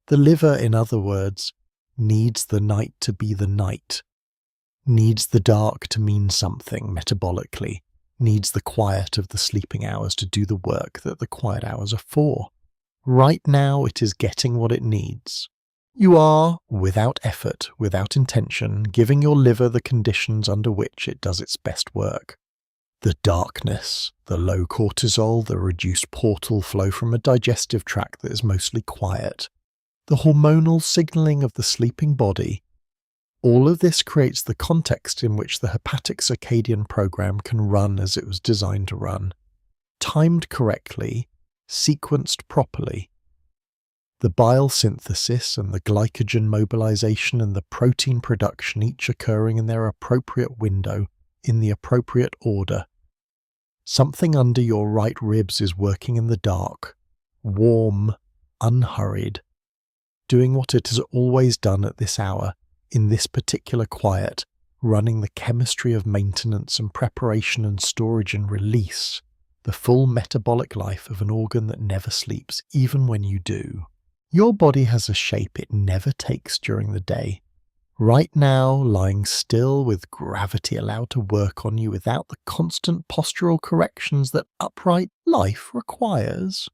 The liver, in other words, needs the night to be the night, needs the dark to mean something metabolically, needs the quiet of the sleeping hours to do the work that the quiet hours are for. Right now it is getting what it needs. You are, without effort, without intention, giving your liver the conditions under which it does its best work. The darkness, the low cortisol, the reduced portal flow from a digestive tract that is mostly quiet, the hormonal signaling of the sleeping body, all of this creates the context in which the hepatic circadian program can run as it was designed to run, timed correctly, sequenced properly. The bile synthesis and the glycogen mobilization and the protein production each occurring in their appropriate window, in the appropriate order. Something under your right ribs is working in the dark, warm, unhurried, doing what it has always done at this hour, in this particular quiet, running the chemistry of maintenance and preparation and storage and release, the full metabolic life of an organ that never sleeps, even when you do. Your body has a shape it never takes during the day. Right now, lying still with gravity allowed to work on you without the constant postural corrections that upright life requires.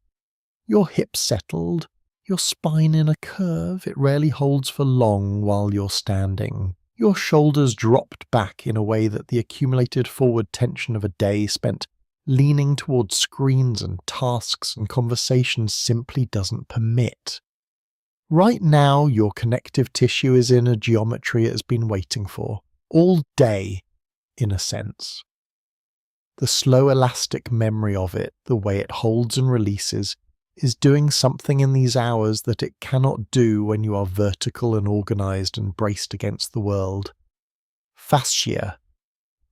Your hips settled, your spine in a curve it rarely holds for long while you're standing. Your shoulders dropped back in a way that the accumulated forward tension of a day spent leaning towards screens and tasks and conversations simply doesn't permit. Right now, your connective tissue is in a geometry it has been waiting for, all day, in a sense. The slow elastic memory of it, the way it holds and releases, is doing something in these hours that it cannot do when you are vertical and organized and braced against the world. Fascia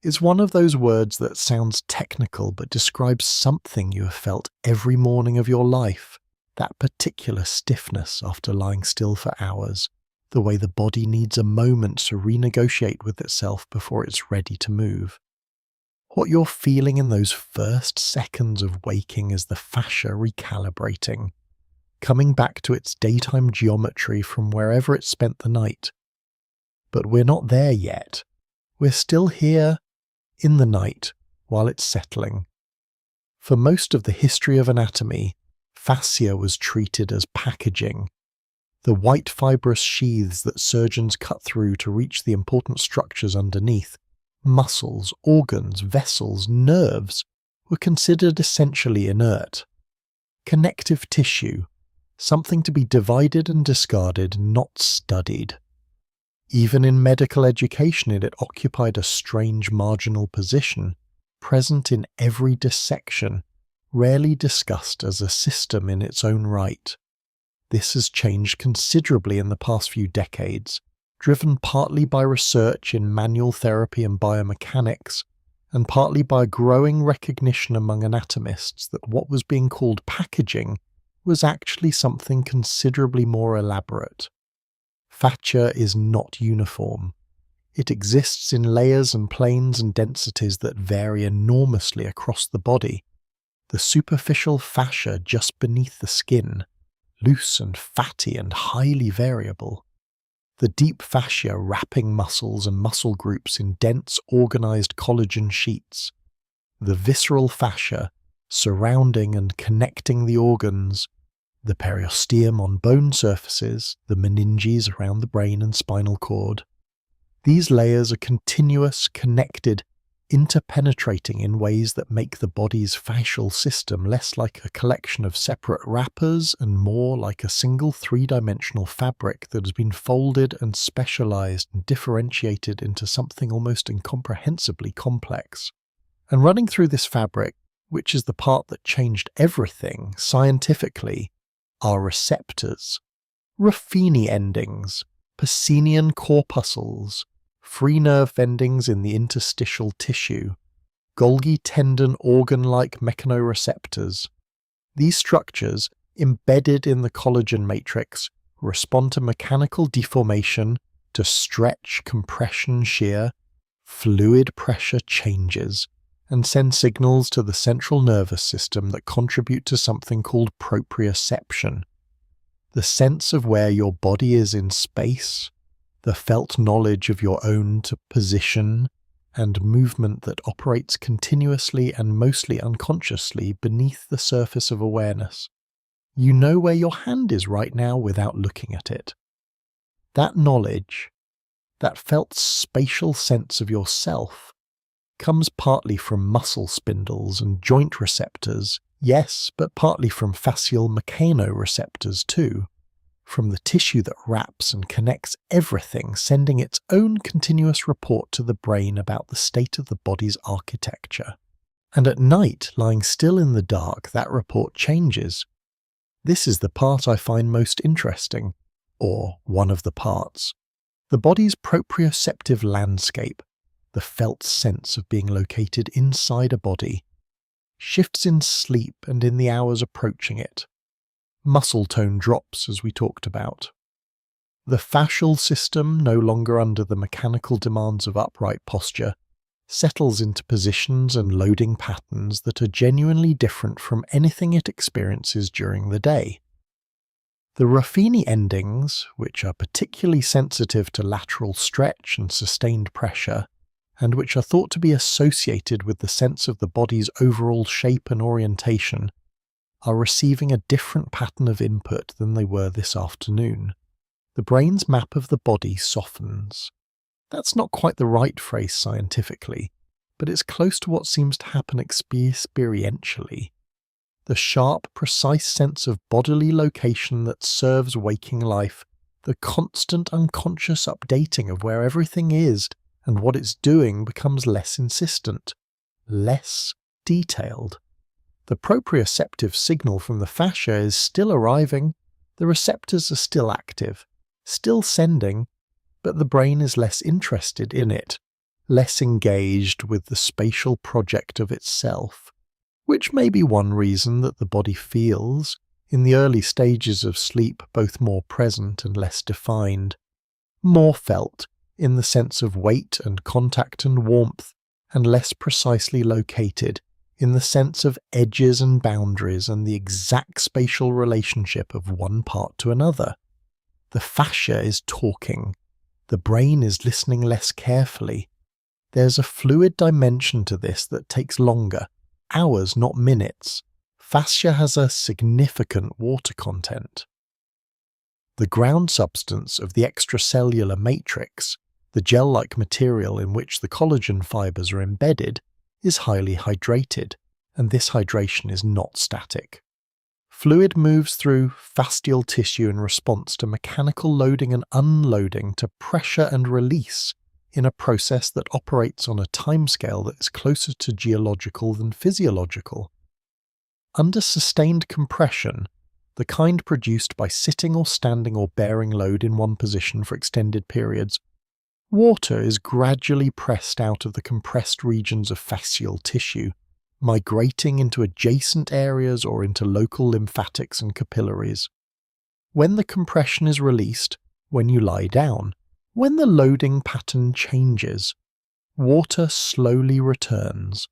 is one of those words that sounds technical but describes something you have felt every morning of your life, that particular stiffness after lying still for hours, the way the body needs a moment to renegotiate with itself before it's ready to move. What you're feeling in those first seconds of waking is the fascia recalibrating, coming back to its daytime geometry from wherever it spent the night. But we're not there yet. We're still here in the night while it's settling. For most of the history of anatomy, fascia was treated as packaging, the white fibrous sheaths that surgeons cut through to reach the important structures underneath. Muscles, organs, vessels, nerves were considered essentially inert. Connective tissue, something to be divided and discarded, not studied. Even in medical education it occupied a strange marginal position, present in every dissection, rarely discussed as a system in its own right. This has changed considerably in the past few decades, driven partly by research in manual therapy and biomechanics, and partly by growing recognition among anatomists that what was being called packaging was actually something considerably more elaborate. Fascia is not uniform. It exists in layers and planes and densities that vary enormously across the body. The superficial fascia just beneath the skin, loose and fatty and highly variable. The deep fascia wrapping muscles and muscle groups in dense, organized collagen sheets. The visceral fascia surrounding and connecting the organs. The periosteum on bone surfaces, the meninges around the brain and spinal cord. These layers are continuous, connected, interpenetrating in ways that make the body's fascial system less like a collection of separate wrappers and more like a single three-dimensional fabric that has been folded and specialized and differentiated into something almost incomprehensibly complex. And running through this fabric, which is the part that changed everything scientifically, are receptors, Ruffini endings, Pacinian corpuscles, free nerve endings in the interstitial tissue, Golgi tendon organ-like mechanoreceptors. These structures, embedded in the collagen matrix, respond to mechanical deformation, to stretch, compression, shear, fluid pressure changes, and send signals to the central nervous system that contribute to something called proprioception, the sense of where your body is in space, the felt knowledge of your own position and movement that operates continuously and mostly unconsciously beneath the surface of awareness. You know where your hand is right now without looking at it. That knowledge, that felt spatial sense of yourself, comes partly from muscle spindles and joint receptors, yes, but partly from fascial mechanoreceptors too, from the tissue that wraps and connects everything, sending its own continuous report to the brain about the state of the body's architecture. And at night, lying still in the dark, that report changes. This is the part I find most interesting, or one of the parts. The body's proprioceptive landscape, the felt sense of being located inside a body, shifts in sleep and in the hours approaching it. Muscle tone drops, as we talked about. The fascial system, no longer under the mechanical demands of upright posture, settles into positions and loading patterns that are genuinely different from anything it experiences during the day. The Ruffini endings, which are particularly sensitive to lateral stretch and sustained pressure, and which are thought to be associated with the sense of the body's overall shape and orientation, are receiving a different pattern of input than they were this afternoon. The brain's map of the body softens. That's not quite the right phrase scientifically, but it's close to what seems to happen experientially. The sharp, precise sense of bodily location that serves waking life, the constant unconscious updating of where everything is and what it's doing becomes less insistent, less detailed. The proprioceptive signal from the fascia is still arriving, the receptors are still active, still sending, but the brain is less interested in it, less engaged with the spatial project of itself, which may be one reason that the body feels, in the early stages of sleep, both more present and less defined, more felt in the sense of weight and contact and warmth, and less precisely located in the sense of edges and boundaries and the exact spatial relationship of one part to another. The fascia is talking. The brain is listening less carefully. There's a fluid dimension to this that takes longer, hours, not minutes. Fascia has a significant water content. The ground substance of the extracellular matrix, the gel-like material in which the collagen fibers are embedded, is highly hydrated, and this hydration is not static. Fluid moves through fascial tissue in response to mechanical loading and unloading, to pressure and release, in a process that operates on a timescale that is closer to geological than physiological. Under sustained compression, the kind produced by sitting or standing or bearing load in one position for extended periods, water is gradually pressed out of the compressed regions of fascial tissue, migrating into adjacent areas or into local lymphatics and capillaries. When the compression is released, when you lie down, when the loading pattern changes, water slowly returns,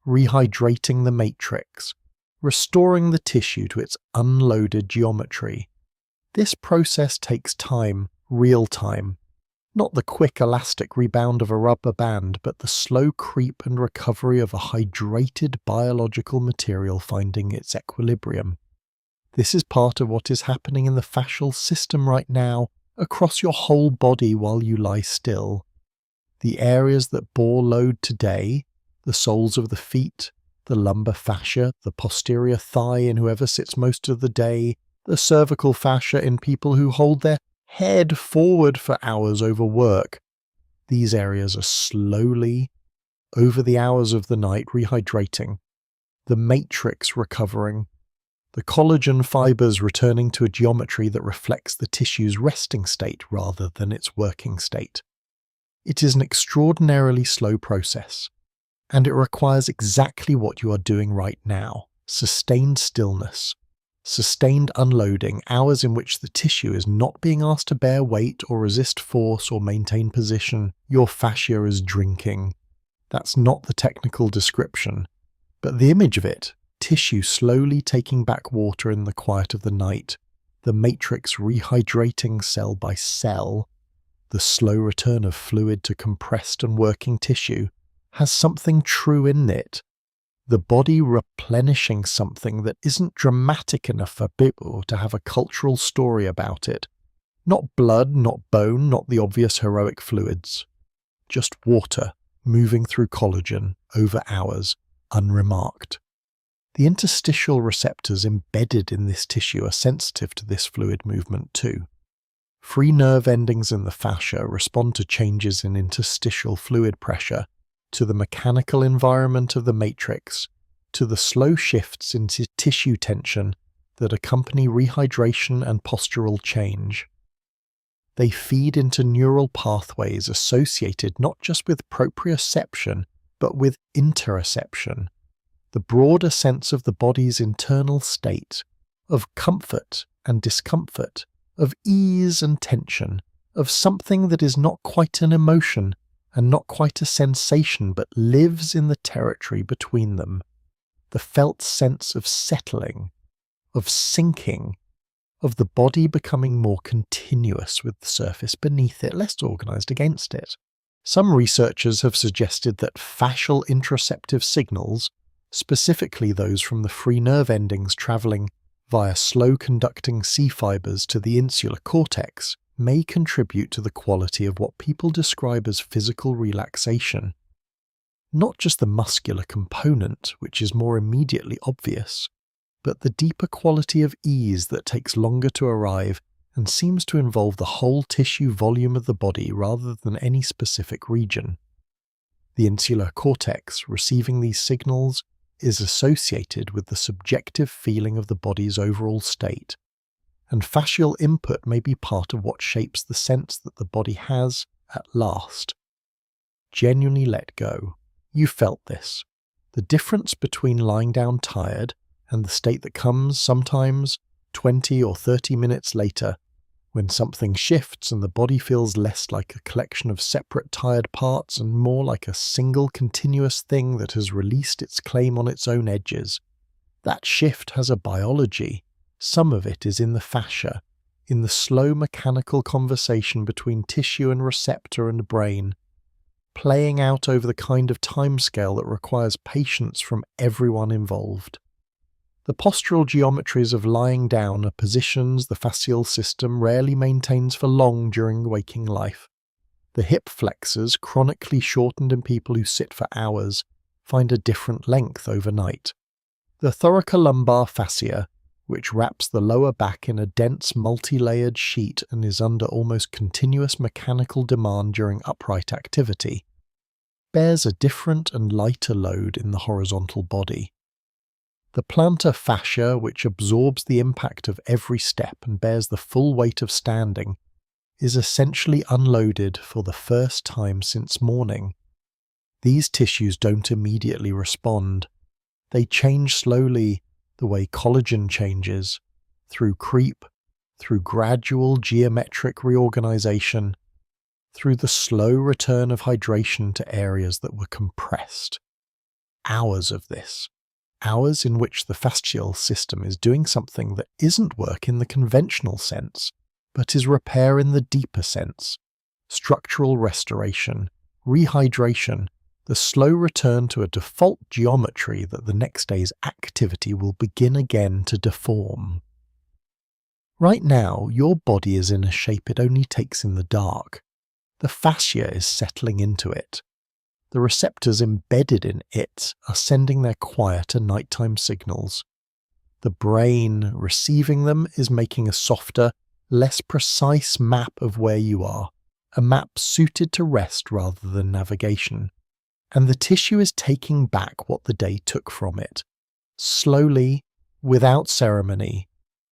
rehydrating the matrix, restoring the tissue to its unloaded geometry. This process takes time, real time, not the quick elastic rebound of a rubber band, but the slow creep and recovery of a hydrated biological material finding its equilibrium. This is part of what is happening in the fascial system right now, across your whole body while you lie still. The areas that bore load today, the soles of the feet, the lumbar fascia, the posterior thigh in whoever sits most of the day, the cervical fascia in people who hold their head forward for hours over work. These areas are slowly, over the hours of the night, rehydrating, the matrix recovering, the collagen fibers returning to a geometry that reflects the tissue's resting state rather than its working state. It is an extraordinarily slow process, and it requires exactly what you are doing right now: sustained stillness, sustained unloading, hours in which the tissue is not being asked to bear weight or resist force or maintain position. Your fascia is drinking. That's not the technical description, but the image of it: tissue slowly taking back water in the quiet of the night, the matrix rehydrating cell by cell, the slow return of fluid to compressed and working tissue, has something true in it. The body replenishing something that isn't dramatic enough for people to have a cultural story about it. Not blood, not bone, not the obvious heroic fluids. Just water moving through collagen over hours, unremarked. The interstitial receptors embedded in this tissue are sensitive to this fluid movement too. Free nerve endings in the fascia respond to changes in interstitial fluid pressure, to the mechanical environment of the matrix, to the slow shifts in tissue tension that accompany rehydration and postural change. They feed into neural pathways associated not just with proprioception, but with interoception, the broader sense of the body's internal state, of comfort and discomfort, of ease and tension, of something that is not quite an emotion and not quite a sensation, but lives in the territory between them. The felt sense of settling, of sinking, of the body becoming more continuous with the surface beneath it, less organized against it. Some researchers have suggested that fascial interoceptive signals, specifically those from the free nerve endings traveling via slow-conducting C fibers to the insular cortex, may contribute to the quality of what people describe as physical relaxation. Not just the muscular component, which is more immediately obvious, but the deeper quality of ease that takes longer to arrive and seems to involve the whole tissue volume of the body rather than any specific region. The insular cortex, receiving these signals, is associated with the subjective feeling of the body's overall state, and fascial input may be part of what shapes the sense that the body has, at last, genuinely let go. You felt this. The difference between lying down tired and the state that comes sometimes 20 or 30 minutes later, when something shifts and the body feels less like a collection of separate tired parts and more like a single continuous thing that has released its claim on its own edges. That shift has a biology. Some of it is in the fascia, in the slow mechanical conversation between tissue and receptor and brain, playing out over the kind of timescale that requires patience from everyone involved. The postural geometries of lying down are positions the fascial system rarely maintains for long during waking life. The hip flexors, chronically shortened in people who sit for hours, find a different length overnight. The thoracolumbar fascia, which wraps the lower back in a dense multi-layered sheet and is under almost continuous mechanical demand during upright activity, bears a different and lighter load in the horizontal body. The plantar fascia, which absorbs the impact of every step and bears the full weight of standing, is essentially unloaded for the first time since morning. These tissues don't immediately respond. They change slowly, the way collagen changes, through creep, through gradual geometric reorganization, through the slow return of hydration to areas that were compressed. Hours of this. Hours in which the fascial system is doing something that isn't work in the conventional sense, but is repair in the deeper sense. Structural restoration, rehydration, the slow return to a default geometry that the next day's activity will begin again to deform. Right now, your body is in a shape it only takes in the dark. The fascia is settling into it. The receptors embedded in it are sending their quieter nighttime signals. The brain, receiving them, is making a softer, less precise map of where you are, a map suited to rest rather than navigation. And the tissue is taking back what the day took from it, slowly, without ceremony,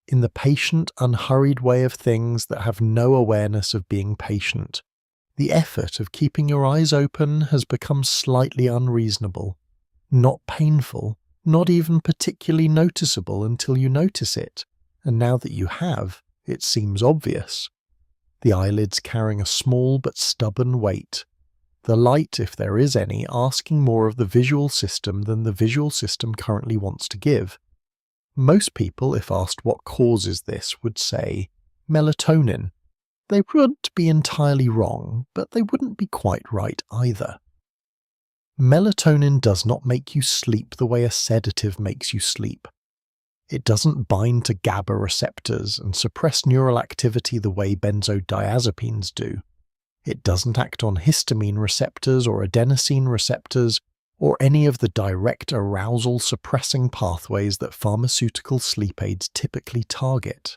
in the patient, unhurried way of things that have no awareness of being patient. The effort of keeping your eyes open has become slightly unreasonable, not painful, not even particularly noticeable until you notice it, and now that you have, it seems obvious. The eyelids carrying a small but stubborn weight, the light, if there is any, asking more of the visual system than the visual system currently wants to give. Most people, if asked what causes this, would say melatonin. They wouldn't be entirely wrong, but they wouldn't be quite right either. Melatonin does not make you sleep the way a sedative makes you sleep. It doesn't bind to GABA receptors and suppress neural activity the way benzodiazepines do. It doesn't act on histamine receptors or adenosine receptors or any of the direct arousal suppressing pathways that pharmaceutical sleep aids typically target.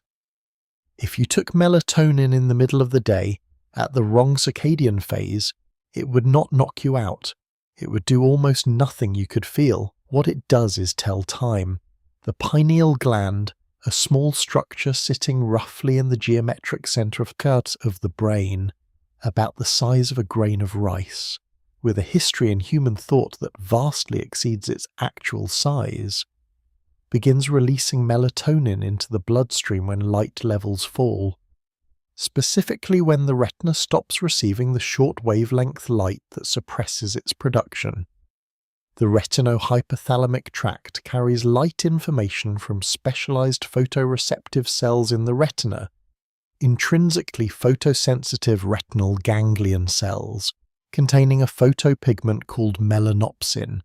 If you took melatonin in the middle of the day, at the wrong circadian phase, it would not knock you out. It would do almost nothing you could feel. What it does is tell time. The pineal gland, a small structure sitting roughly in the geometric center of the brain, about the size of a grain of rice, with a history in human thought that vastly exceeds its actual size, begins releasing melatonin into the bloodstream when light levels fall, specifically when the retina stops receiving the short wavelength light that suppresses its production. The retinohypothalamic tract carries light information from specialized photoreceptive cells in the retina, intrinsically photosensitive retinal ganglion cells containing a photopigment called melanopsin,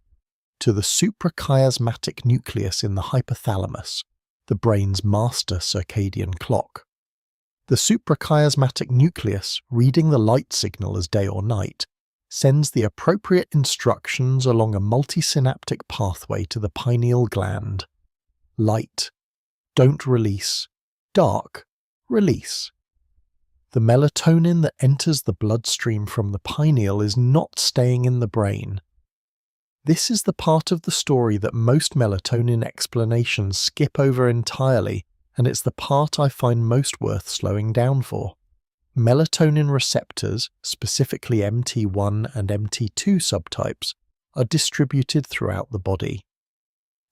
to the suprachiasmatic nucleus in the hypothalamus, the brain's master circadian clock. The suprachiasmatic nucleus, reading the light signal as day or night, sends the appropriate instructions along a multisynaptic pathway to the pineal gland. Light, don't release. Dark, release. The melatonin that enters the bloodstream from the pineal is not staying in the brain. This is the part of the story that most melatonin explanations skip over entirely, and it's the part I find most worth slowing down for. Melatonin receptors, specifically MT1 and MT2 subtypes, are distributed throughout the body.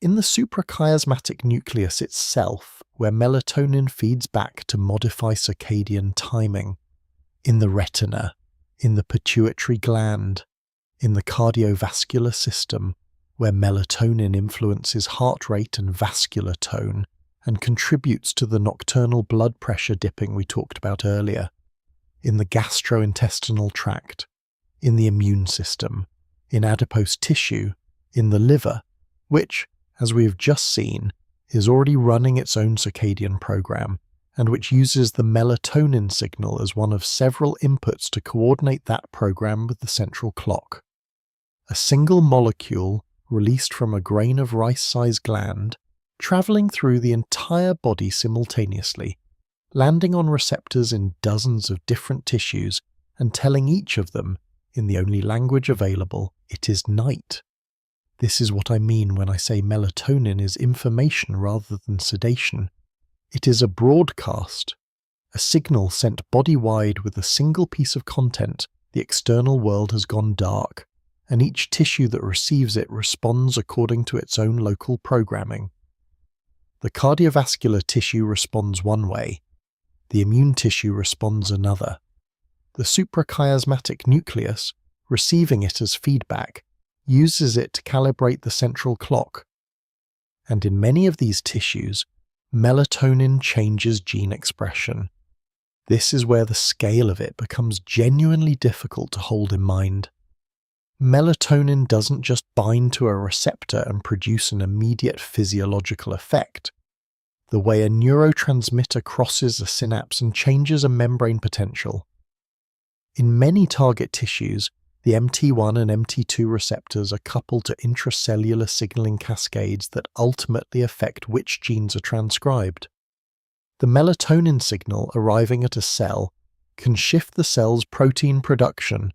In the suprachiasmatic nucleus itself, where melatonin feeds back to modify circadian timing, in the retina, in the pituitary gland, in the cardiovascular system, where melatonin influences heart rate and vascular tone and contributes to the nocturnal blood pressure dipping we talked about earlier, in the gastrointestinal tract, in the immune system, in adipose tissue, in the liver, which, as we have just seen, is already running its own circadian program, and which uses the melatonin signal as one of several inputs to coordinate that program with the central clock. A single molecule released from a grain of rice-sized gland, travelling through the entire body simultaneously, landing on receptors in dozens of different tissues and telling each of them, in the only language available, it is night. This is what I mean when I say melatonin is information rather than sedation. It is a broadcast, a signal sent body-wide with a single piece of content. The external world has gone dark, and each tissue that receives it responds according to its own local programming. The cardiovascular tissue responds one way, the immune tissue responds another. The suprachiasmatic nucleus, receiving it as feedback, uses it to calibrate the central clock. And in many of these tissues, melatonin changes gene expression. This is where the scale of it becomes genuinely difficult to hold in mind. Melatonin doesn't just bind to a receptor and produce an immediate physiological effect. The way a neurotransmitter crosses a synapse and changes a membrane potential. In many target tissues, the MT1 and MT2 receptors are coupled to intracellular signaling cascades that ultimately affect which genes are transcribed. The melatonin signal arriving at a cell can shift the cell's protein production,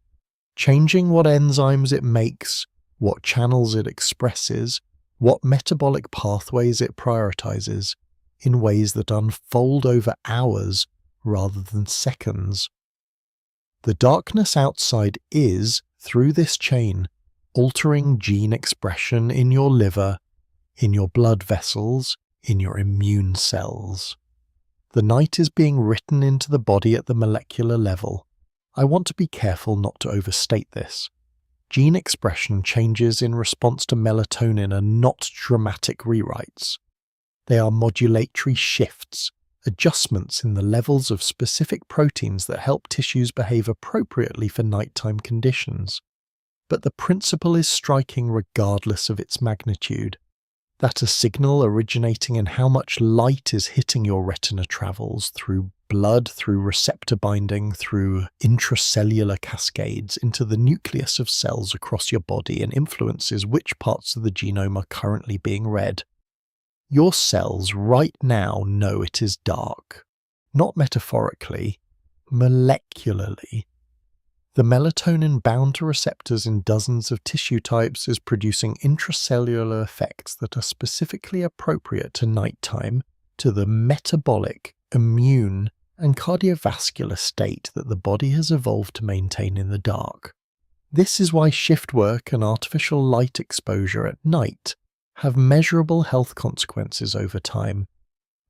changing what enzymes it makes, what channels it expresses, what metabolic pathways it prioritizes, in ways that unfold over hours rather than seconds. The darkness outside is, through this chain, altering gene expression in your liver, in your blood vessels, in your immune cells. The night is being written into the body at the molecular level. I want to be careful not to overstate this. Gene expression changes in response to melatonin are not dramatic rewrites. They are modulatory shifts, adjustments in the levels of specific proteins that help tissues behave appropriately for nighttime conditions. But the principle is striking regardless of its magnitude. That a signal originating in how much light is hitting your retina travels through blood, through receptor binding, through intracellular cascades into the nucleus of cells across your body and influences which parts of the genome are currently being read. Your cells right now know it is dark, not metaphorically, molecularly. The melatonin bound to receptors in dozens of tissue types is producing intracellular effects that are specifically appropriate to nighttime, to the metabolic, immune, and cardiovascular state that the body has evolved to maintain in the dark. This is why shift work and artificial light exposure at night have measurable health consequences over time.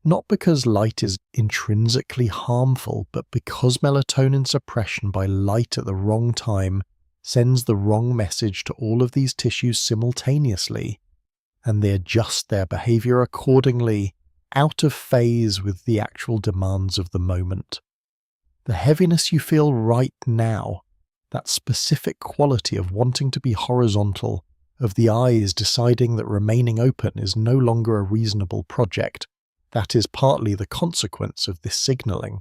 Not because light is intrinsically harmful, but because melatonin suppression by light at the wrong time sends the wrong message to all of these tissues simultaneously, and they adjust their behavior accordingly, out of phase with the actual demands of the moment. The heaviness you feel right now, that specific quality of wanting to be horizontal, of the eyes deciding that remaining open is no longer a reasonable project, that is partly the consequence of this signaling.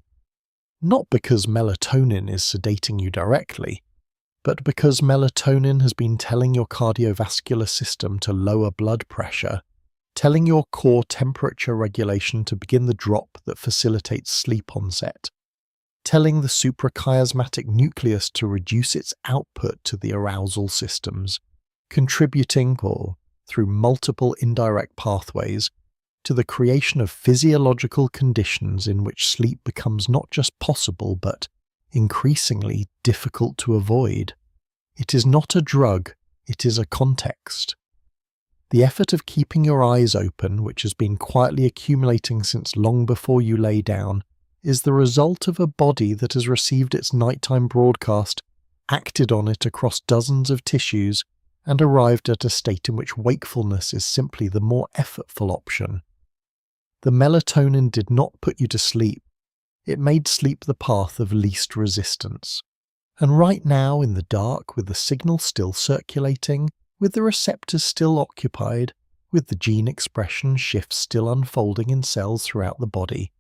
Not because melatonin is sedating you directly, but because melatonin has been telling your cardiovascular system to lower blood pressure, telling your core temperature regulation to begin the drop that facilitates sleep onset, telling the suprachiasmatic nucleus to reduce its output to the arousal systems, contributing, or through multiple indirect pathways, to the creation of physiological conditions in which sleep becomes not just possible but increasingly difficult to avoid. It is not a drug, it is a context. The effort of keeping your eyes open, which has been quietly accumulating since long before you lay down, is the result of a body that has received its nighttime broadcast, acted on it across dozens of tissues, and arrived at a state in which wakefulness is simply the more effortful option. The melatonin did not put you to sleep. It made sleep the path of least resistance. And right now, in the dark, with the signal still circulating, with the receptors still occupied, with the gene expression shifts still unfolding in cells throughout the body,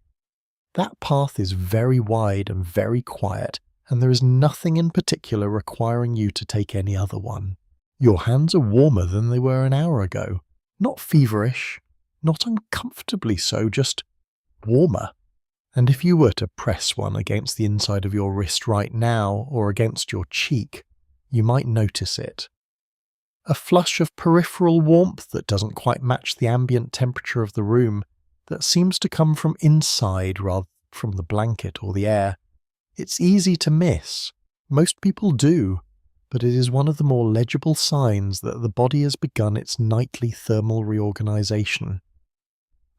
that path is very wide and very quiet, and there is nothing in particular requiring you to take any other one. Your hands are warmer than they were an hour ago. Not feverish, not uncomfortably so, just warmer. And if you were to press one against the inside of your wrist right now, or against your cheek, you might notice it. A flush of peripheral warmth that doesn't quite match the ambient temperature of the room, that seems to come from inside rather than from the blanket or the air. It's easy to miss. Most people do, but it is one of the more legible signs that the body has begun its nightly thermal reorganization.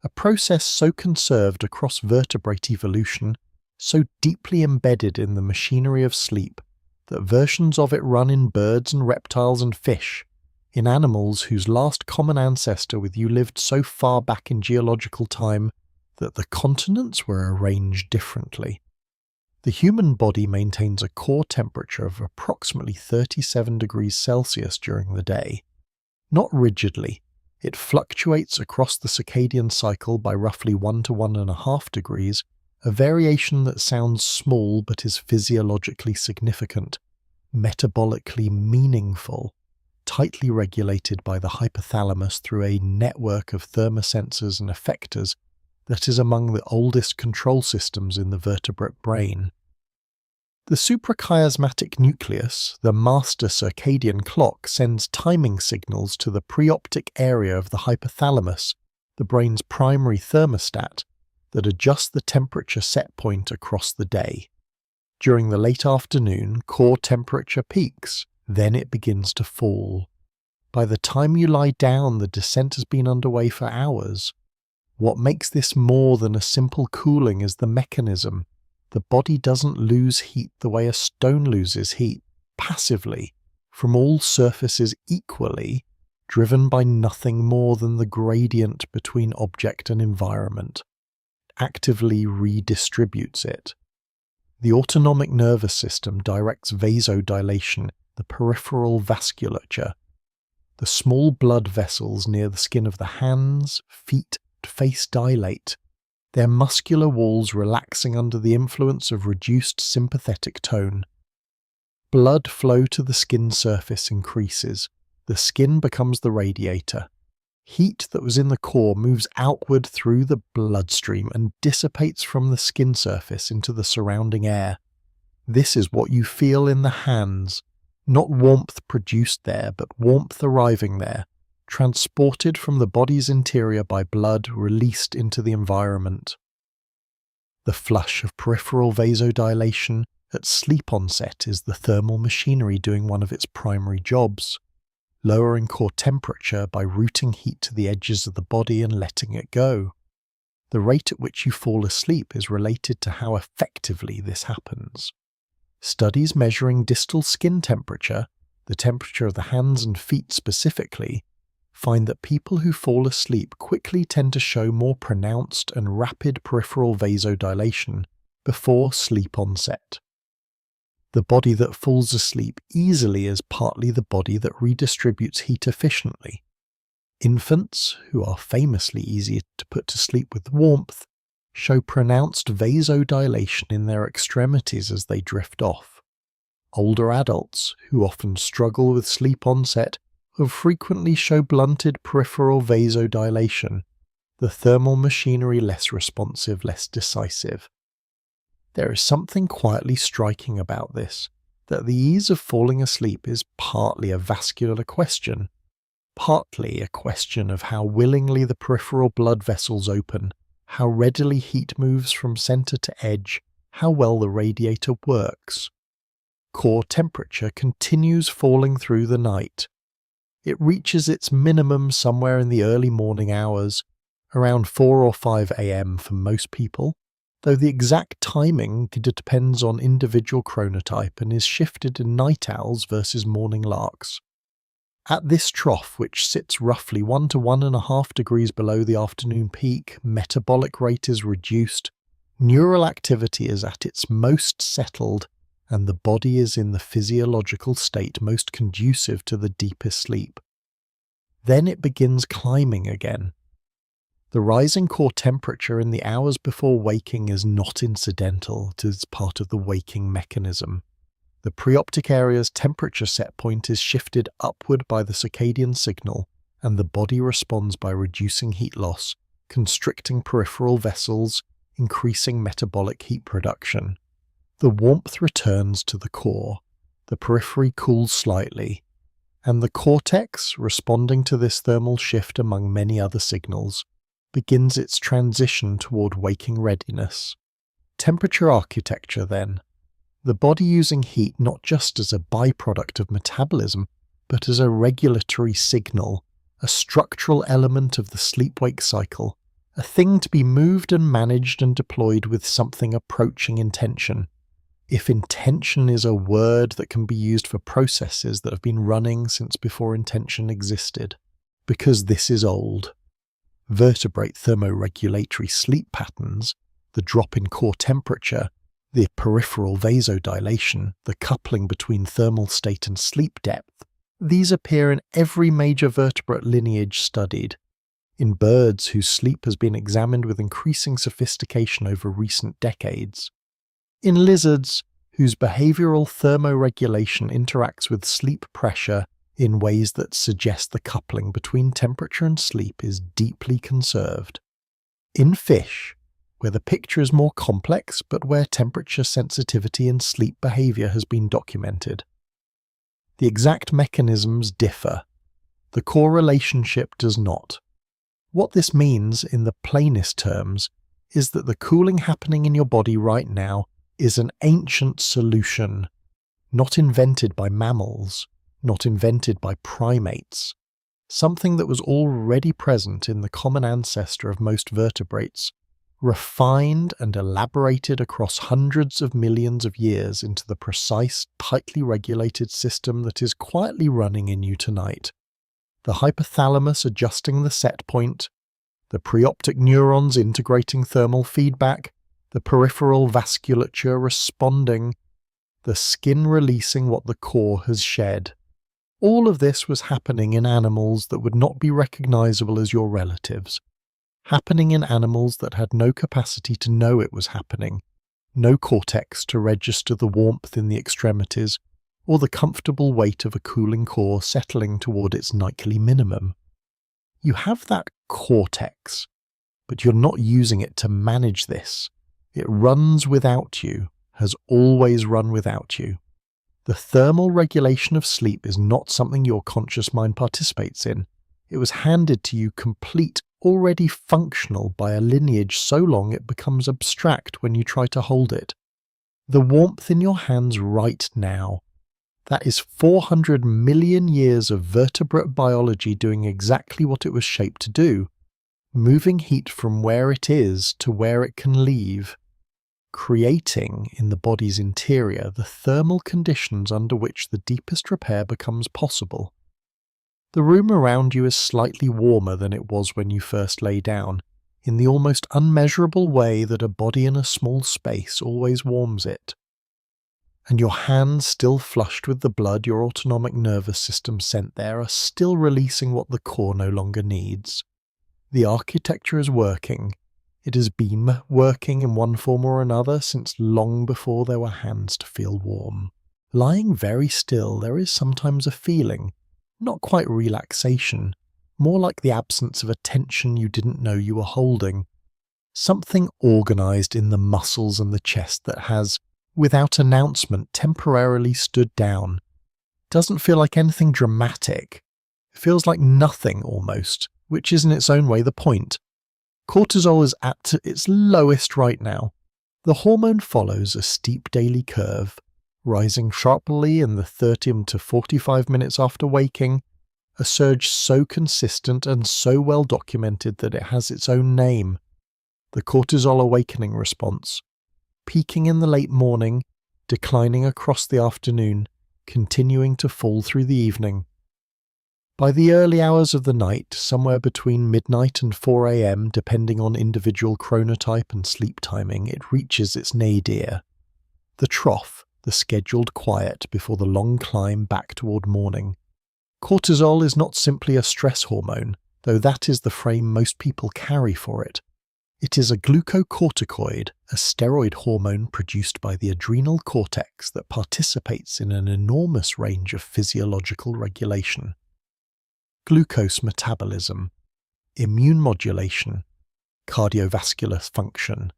A process so conserved across vertebrate evolution, so deeply embedded in the machinery of sleep, that versions of it run in birds and reptiles and fish, in animals whose last common ancestor with you lived so far back in geological time that the continents were arranged differently. The human body maintains a core temperature of approximately 37 degrees Celsius during the day. Not rigidly, it fluctuates across the circadian cycle by roughly 1 to 1.5 degrees, a variation that sounds small but is physiologically significant, metabolically meaningful, tightly regulated by the hypothalamus through a network of thermosensors and effectors that is among the oldest control systems in the vertebrate brain. The suprachiasmatic nucleus, the master circadian clock, sends timing signals to the preoptic area of the hypothalamus, the brain's primary thermostat, that adjust the temperature set point across the day. During the late afternoon, core temperature peaks, then it begins to fall. By the time you lie down, the descent has been underway for hours. What makes this more than a simple cooling is the mechanism. The body doesn't lose heat the way a stone loses heat, passively, from all surfaces equally, driven by nothing more than the gradient between object and environment. It actively redistributes it. The autonomic nervous system directs vasodilation, the peripheral vasculature. The small blood vessels near the skin of the hands, feet, face dilate, their muscular walls relaxing under the influence of reduced sympathetic tone. Blood flow to the skin surface increases. The skin becomes the radiator. Heat that was in the core moves outward through the bloodstream and dissipates from the skin surface into the surrounding air. This is what you feel in the hands, not warmth produced there, but warmth arriving there, transported from the body's interior by blood released into the environment. The flush of peripheral vasodilation at sleep onset is the thermal machinery doing one of its primary jobs, lowering core temperature by routing heat to the edges of the body and letting it go. The rate at which you fall asleep is related to how effectively this happens. Studies measuring distal skin temperature, the temperature of the hands and feet specifically, find that people who fall asleep quickly tend to show more pronounced and rapid peripheral vasodilation before sleep onset. The body that falls asleep easily is partly the body that redistributes heat efficiently. Infants, who are famously easier to put to sleep with warmth, show pronounced vasodilation in their extremities as they drift off. Older adults, who often struggle with sleep onset, will frequently show blunted peripheral vasodilation, the thermal machinery less responsive, less decisive. There is something quietly striking about this. that the ease of falling asleep is partly a vascular question, partly a question of how willingly the peripheral blood vessels open, how readily heat moves from center to edge, how well the radiator works. Core temperature continues falling through the night. It reaches its minimum somewhere in the early morning hours, around 4 or 5 a.m. for most people, though the exact timing depends on individual chronotype and is shifted in night owls versus morning larks. At this trough, which sits roughly 1 to 1.5 degrees below the afternoon peak, metabolic rate is reduced, neural activity is at its most settled, and the body is in the physiological state most conducive to the deepest sleep. Then it begins climbing again. The rising core temperature in the hours before waking is not incidental, it is part of the waking mechanism. The preoptic area's temperature set point is shifted upward by the circadian signal, and the body responds by reducing heat loss, constricting peripheral vessels, increasing metabolic heat production. The warmth returns to the core, the periphery cools slightly, and the cortex, responding to this thermal shift among many other signals, begins its transition toward waking readiness. Temperature architecture, then. The body using heat not just as a byproduct of metabolism, but as a regulatory signal, a structural element of the sleep-wake cycle, a thing to be moved and managed and deployed with something approaching intention. If intention is a word that can be used for processes that have been running since before intention existed, because this is old. Vertebrate thermoregulatory sleep patterns, the drop in core temperature, the peripheral vasodilation, the coupling between thermal state and sleep depth, these appear in every major vertebrate lineage studied. In birds whose sleep has been examined with increasing sophistication over recent decades. In lizards whose behavioral thermoregulation interacts with sleep pressure in ways that suggest the coupling between temperature and sleep is deeply conserved. In fish, where the picture is more complex but where temperature sensitivity and sleep behavior has been documented. The exact mechanisms differ. The core relationship does not. What this means, in the plainest terms, is that the cooling happening in your body right now is an ancient solution, not invented by mammals, not invented by primates, something that was already present in the common ancestor of most vertebrates, refined and elaborated across hundreds of millions of years into the precise, tightly regulated system that is quietly running in you tonight. The hypothalamus adjusting the set point, the preoptic neurons integrating thermal feedback, the peripheral vasculature responding, the skin releasing what the core has shed. All of this was happening in animals that would not be recognizable as your relatives, happening in animals that had no capacity to know it was happening, no cortex to register the warmth in the extremities, or the comfortable weight of a cooling core settling toward its nightly minimum. You have that cortex, but you're not using it to manage this. It runs without you, has always run without you. The thermal regulation of sleep is not something your conscious mind participates in. It was handed to you complete, already functional by a lineage so long it becomes abstract when you try to hold it. The warmth in your hands right now, that is 400 million years of vertebrate biology doing exactly what it was shaped to do, moving heat from where it is to where it can leave, creating in the body's interior the thermal conditions under which the deepest repair becomes possible. The room around you is slightly warmer than it was when you first lay down, in the almost unmeasurable way that a body in a small space always warms it. And your hands, still flushed with the blood your autonomic nervous system sent there, are still releasing what the core no longer needs. The architecture is working. It has been working in one form or another since long before there were hands to feel warm. Lying very still, there is sometimes a feeling, not quite relaxation, more like the absence of a tension you didn't know you were holding. Something organized in the muscles and the chest that has, without announcement, temporarily stood down. Doesn't feel like anything dramatic. It feels like nothing almost, which is in its own way the point. Cortisol is at its lowest right now. The hormone follows a steep daily curve, rising sharply in the 30 to 45 minutes after waking, a surge so consistent and so well documented that it has its own name, the cortisol awakening response, peaking in the late morning, declining across the afternoon, continuing to fall through the evening. By the early hours of the night, somewhere between midnight and 4 a.m., depending on individual chronotype and sleep timing, it reaches its nadir. The trough, the scheduled quiet before the long climb back toward morning. Cortisol is not simply a stress hormone, though that is the frame most people carry for it. It is a glucocorticoid, a steroid hormone produced by the adrenal cortex that participates in an enormous range of physiological regulation. Glucose metabolism, immune modulation, cardiovascular function,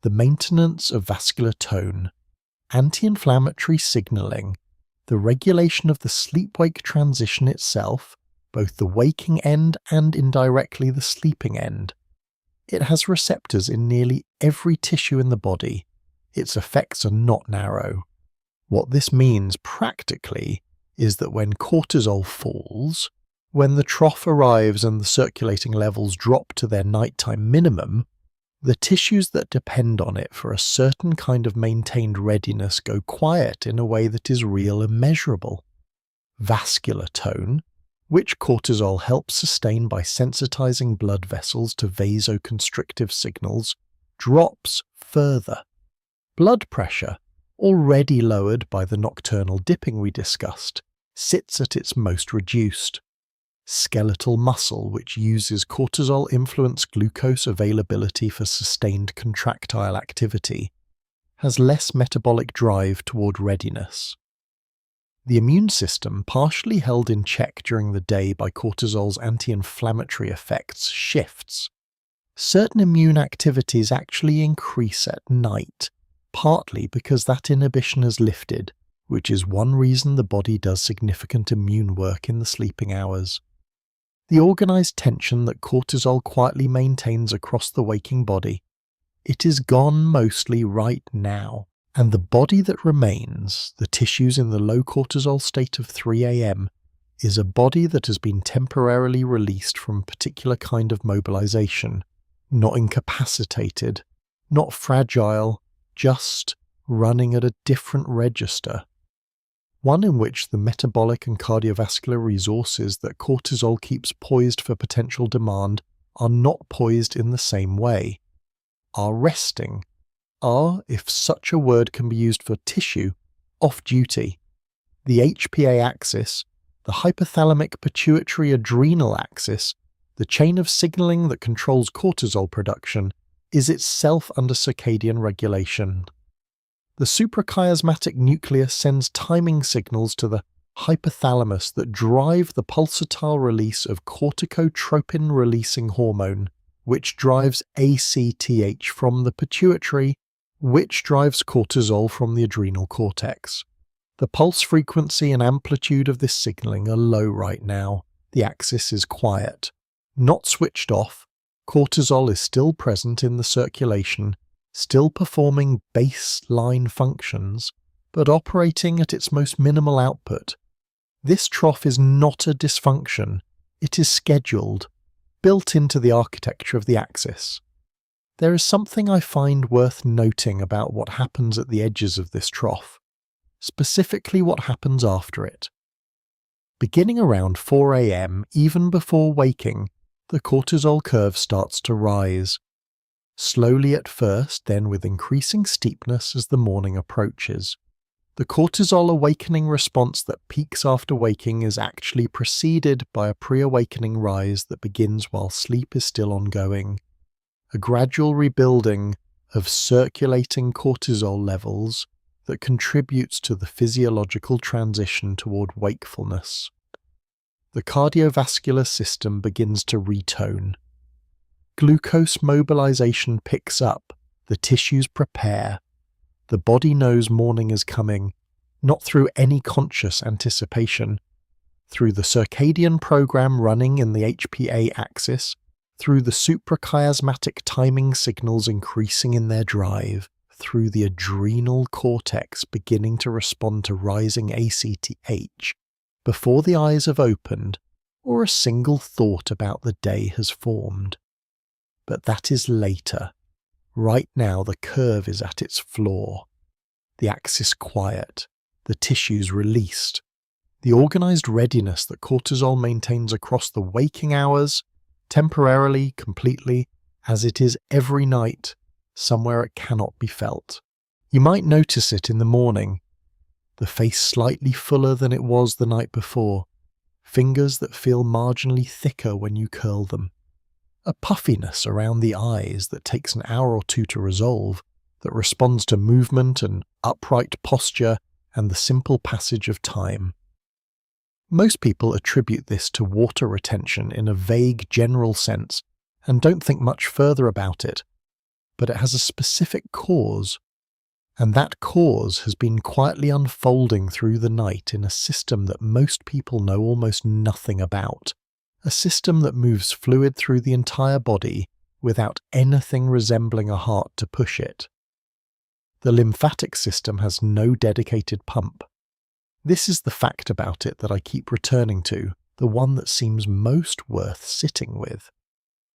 the maintenance of vascular tone, anti-inflammatory signaling, the regulation of the sleep-wake transition itself, both the waking end and indirectly the sleeping end. It has receptors in nearly every tissue in the body. Its effects are not narrow. What this means practically is that when cortisol falls, when the trough arrives and the circulating levels drop to their nighttime minimum, the tissues that depend on it for a certain kind of maintained readiness go quiet in a way that is real and measurable. Vascular tone, which cortisol helps sustain by sensitizing blood vessels to vasoconstrictive signals, drops further. Blood pressure, already lowered by the nocturnal dipping we discussed, sits at its most reduced. Skeletal muscle, which uses cortisol-influenced glucose availability for sustained contractile activity, has less metabolic drive toward readiness. The immune system, partially held in check during the day by cortisol's anti-inflammatory effects, shifts. Certain immune activities actually increase at night, partly because that inhibition has lifted, which is one reason the body does significant immune work in the sleeping hours. The organized tension that cortisol quietly maintains across the waking body, it is gone mostly right now, and the body that remains, the tissues in the low cortisol state of 3 a.m., is a body that has been temporarily released from a particular kind of mobilization, not incapacitated, not fragile, just running at a different register. One in which the metabolic and cardiovascular resources that cortisol keeps poised for potential demand are not poised in the same way, are resting, are, if such a word can be used for tissue, off-duty. The HPA axis, the hypothalamic pituitary adrenal axis, the chain of signaling that controls cortisol production, is itself under circadian regulation. The suprachiasmatic nucleus sends timing signals to the hypothalamus that drive the pulsatile release of corticotropin-releasing hormone, which drives ACTH from the pituitary, which drives cortisol from the adrenal cortex. The pulse frequency and amplitude of this signaling are low right now. The axis is quiet. Not switched off, cortisol is still present in the circulation, still performing baseline functions, but operating at its most minimal output. This trough is not a dysfunction, it is scheduled, built into the architecture of the axis. There is something I find worth noting about what happens at the edges of this trough, specifically what happens after it. Beginning around 4 a.m., even before waking, the cortisol curve starts to rise. Slowly at first, then with increasing steepness as the morning approaches. The cortisol awakening response that peaks after waking is actually preceded by a pre-awakening rise that begins while sleep is still ongoing. A gradual rebuilding of circulating cortisol levels that contributes to the physiological transition toward wakefulness. The cardiovascular system begins to retone. Glucose mobilization picks up, the tissues prepare. The body knows morning is coming, not through any conscious anticipation, through the circadian program running in the HPA axis, through the suprachiasmatic timing signals increasing in their drive, through the adrenal cortex beginning to respond to rising ACTH, before the eyes have opened or a single thought about the day has formed. But that is later. Right now the curve is at its floor. The axis quiet, the tissues released. The organised readiness that cortisol maintains across the waking hours, temporarily, completely, as it is every night, somewhere it cannot be felt. You might notice it in the morning, the face slightly fuller than it was the night before, fingers that feel marginally thicker when you curl them, a puffiness around the eyes that takes an hour or two to resolve, that responds to movement and upright posture and the simple passage of time. Most people attribute this to water retention in a vague general sense and don't think much further about it, but it has a specific cause, and that cause has been quietly unfolding through the night in a system that most people know almost nothing about, a system that moves fluid through the entire body without anything resembling a heart to push it. The lymphatic system has no dedicated pump. This is the fact about it that I keep returning to, the one that seems most worth sitting with.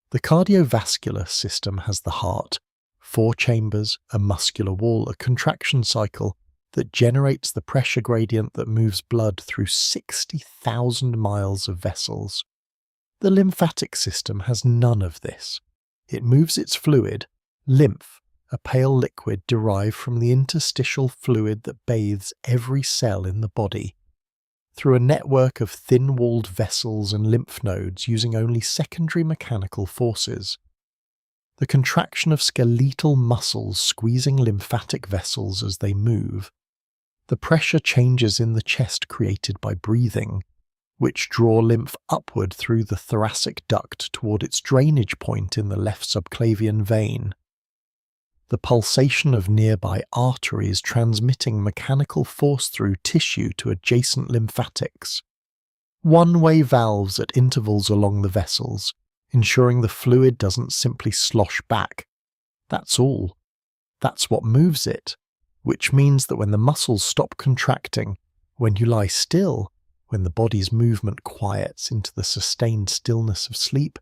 The cardiovascular system has the heart, 4 chambers, a muscular wall, a contraction cycle that generates the pressure gradient that moves blood through 60,000 miles of vessels. The lymphatic system has none of this. It moves its fluid, lymph, a pale liquid derived from the interstitial fluid that bathes every cell in the body, through a network of thin-walled vessels and lymph nodes using only secondary mechanical forces. The contraction of skeletal muscles squeezing lymphatic vessels as they move, the pressure changes in the chest created by breathing, which draw lymph upward through the thoracic duct toward its drainage point in the left subclavian vein, the pulsation of nearby arteries transmitting mechanical force through tissue to adjacent lymphatics, one-way valves at intervals along the vessels, ensuring the fluid doesn't simply slosh back. That's all. That's what moves it, which means that when the muscles stop contracting, when you lie still, when the body's movement quiets into the sustained stillness of sleep,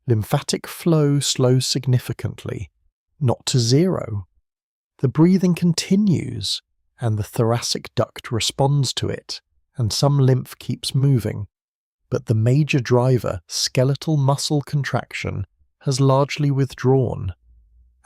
lymphatic flow slows significantly, not to zero. The breathing continues, and the thoracic duct responds to it, and some lymph keeps moving, but the major driver, skeletal muscle contraction, has largely withdrawn,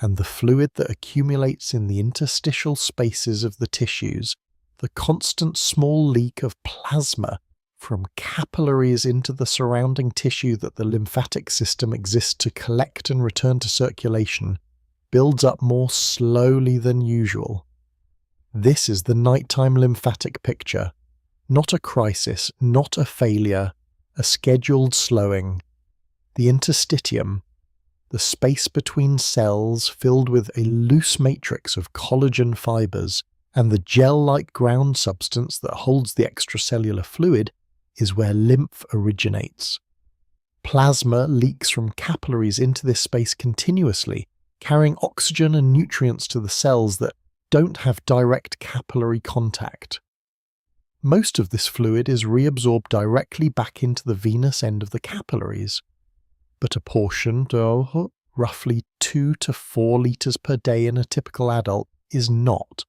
and the fluid that accumulates in the interstitial spaces of the tissues, the constant small leak of plasma from capillaries into the surrounding tissue that the lymphatic system exists to collect and return to circulation, builds up more slowly than usual. This is the nighttime lymphatic picture, not a crisis, not a failure, a scheduled slowing. The interstitium, the space between cells filled with a loose matrix of collagen fibers, and the gel-like ground substance that holds the extracellular fluid, is where lymph originates. Plasma leaks from capillaries into this space continuously, carrying oxygen and nutrients to the cells that don't have direct capillary contact. Most of this fluid is reabsorbed directly back into the venous end of the capillaries, but a portion, roughly 2 to 4 litres per day in a typical adult, is not.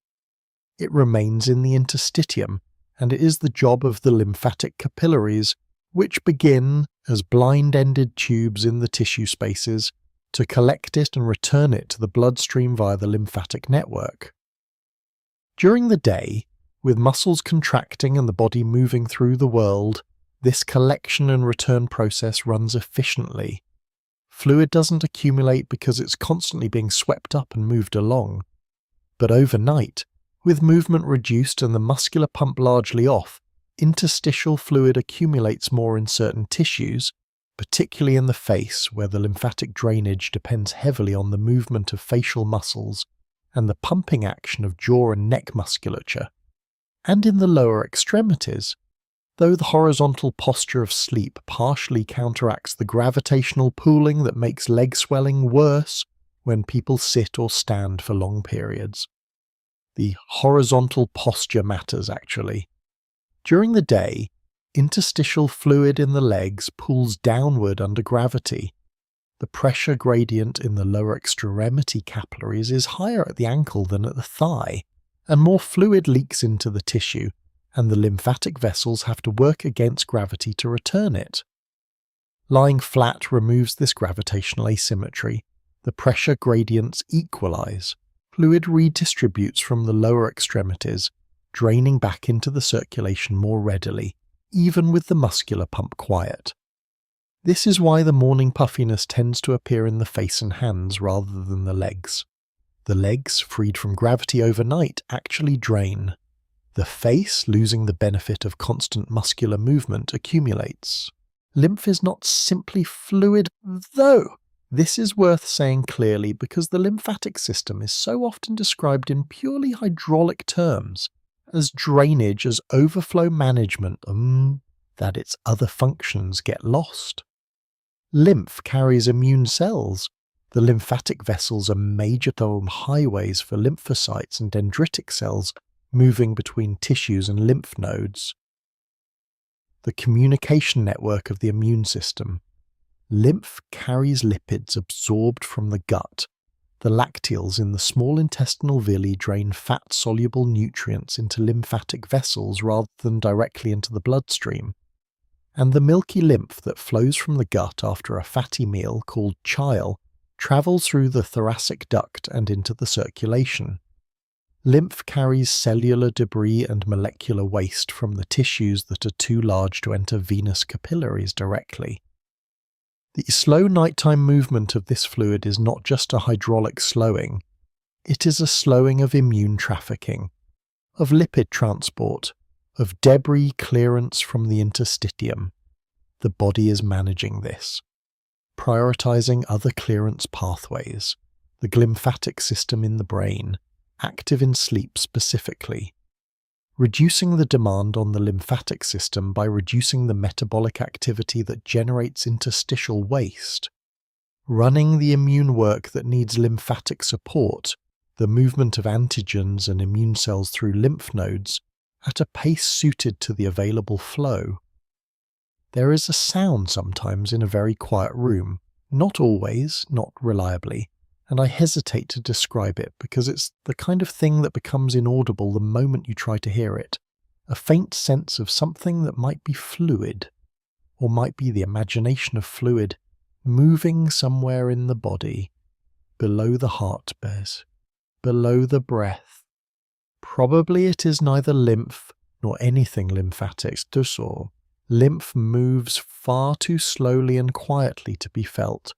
It remains in the interstitium, and it is the job of the lymphatic capillaries, which begin as blind-ended tubes in the tissue spaces, to collect it and return it to the bloodstream via the lymphatic network. During the day, with muscles contracting and the body moving through the world, this collection and return process runs efficiently. Fluid doesn't accumulate because it's constantly being swept up and moved along. But overnight, with movement reduced and the muscular pump largely off, interstitial fluid accumulates more in certain tissues, particularly in the face where the lymphatic drainage depends heavily on the movement of facial muscles, and the pumping action of jaw and neck musculature. And in the lower extremities, though the horizontal posture of sleep partially counteracts the gravitational pooling that makes leg swelling worse when people sit or stand for long periods. The horizontal posture matters, actually. During the day, interstitial fluid in the legs pools downward under gravity. The pressure gradient in the lower extremity capillaries is higher at the ankle than at the thigh, and more fluid leaks into the tissue, and the lymphatic vessels have to work against gravity to return it. Lying flat removes this gravitational asymmetry. The pressure gradients equalize. Fluid redistributes from the lower extremities, draining back into the circulation more readily, even with the muscular pump quiet. This is why the morning puffiness tends to appear in the face and hands rather than the legs. The legs, freed from gravity overnight, actually drain. The face, losing the benefit of constant muscular movement, accumulates. Lymph is not simply fluid, though. This is worth saying clearly because the lymphatic system is so often described in purely hydraulic terms, as drainage, as overflow management, that its other functions get lost. Lymph carries immune cells. The lymphatic vessels are major highways for lymphocytes and dendritic cells moving between tissues and lymph nodes. The communication network of the immune system. Lymph carries lipids absorbed from the gut. The lacteals in the small intestinal villi drain fat-soluble nutrients into lymphatic vessels rather than directly into the bloodstream. And the milky lymph that flows from the gut after a fatty meal, called chyle, travels through the thoracic duct and into the circulation. Lymph carries cellular debris and molecular waste from the tissues that are too large to enter venous capillaries directly. The slow nighttime movement of this fluid is not just a hydraulic slowing, it is a slowing of immune trafficking, of lipid transport, of debris clearance from the interstitium. The body is managing this, prioritizing other clearance pathways, the glymphatic system in the brain, active in sleep specifically, reducing the demand on the lymphatic system by reducing the metabolic activity that generates interstitial waste, running the immune work that needs lymphatic support, the movement of antigens and immune cells through lymph nodes, at a pace suited to the available flow. There is a sound sometimes in a very quiet room, not always, not reliably, and I hesitate to describe it because it's the kind of thing that becomes inaudible the moment you try to hear it. A faint sense of something that might be fluid, or might be the imagination of fluid, moving somewhere in the body, below the heartbeat, below the breath. Probably it is neither lymph nor anything lymphatic, or lymph moves far too slowly and quietly to be felt,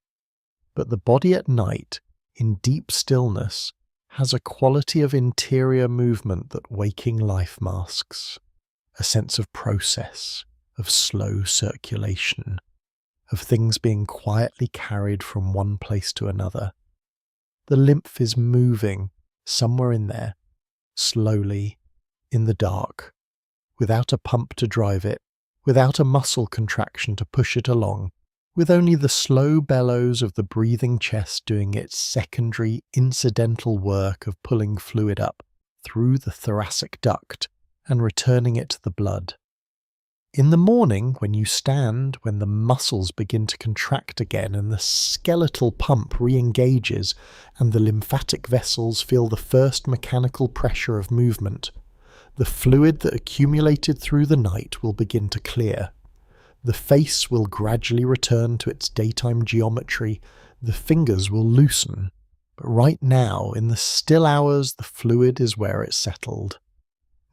but the body at night, in deep stillness, has a quality of interior movement that waking life masks, a sense of process, of slow circulation, of things being quietly carried from one place to another. The lymph is moving somewhere in there, slowly, in the dark, without a pump to drive it, without a muscle contraction to push it along, with only the slow bellows of the breathing chest doing its secondary, incidental work of pulling fluid up through the thoracic duct and returning it to the blood. In the morning, when you stand, when the muscles begin to contract again and the skeletal pump re-engages and the lymphatic vessels feel the first mechanical pressure of movement, the fluid that accumulated through the night will begin to clear. The face will gradually return to its daytime geometry, the fingers will loosen, but right now, in the still hours, the fluid is where it's settled.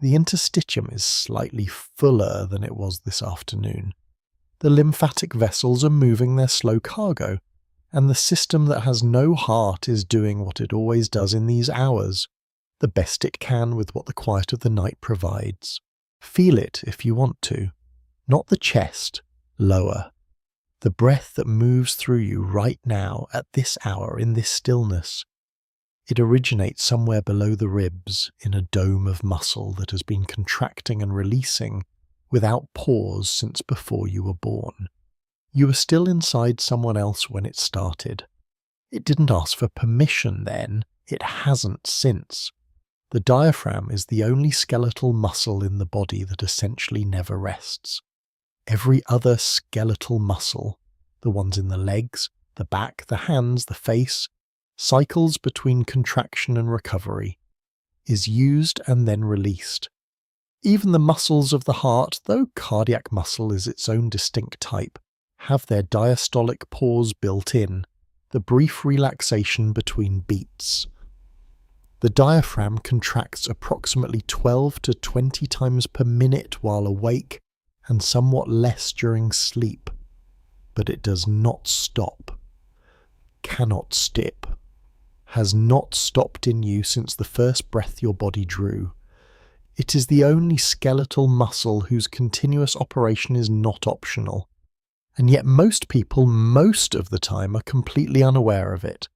The interstitium is slightly fuller than it was this afternoon. The lymphatic vessels are moving their slow cargo, and the system that has no heart is doing what it always does in these hours, the best it can with what the quiet of the night provides. Feel it if you want to. Not the chest, lower. The breath that moves through you right now, at this hour, in this stillness. It originates somewhere below the ribs in a dome of muscle that has been contracting and releasing without pause since before you were born. You were still inside someone else when it started. It didn't ask for permission then, it hasn't since. The diaphragm is the only skeletal muscle in the body that essentially never rests. Every other skeletal muscle, the ones in the legs, the back, the hands, the face, cycles between contraction and recovery, is used and then released. Even the muscles of the heart, though cardiac muscle is its own distinct type, have their diastolic pause built in, the brief relaxation between beats. The diaphragm contracts approximately 12 to 20 times per minute while awake and somewhat less during sleep, but it does not stop, cannot stip, has not stopped in you since the first breath your body drew. It is the only skeletal muscle whose continuous operation is not optional, and yet most people most of the time are completely unaware of it.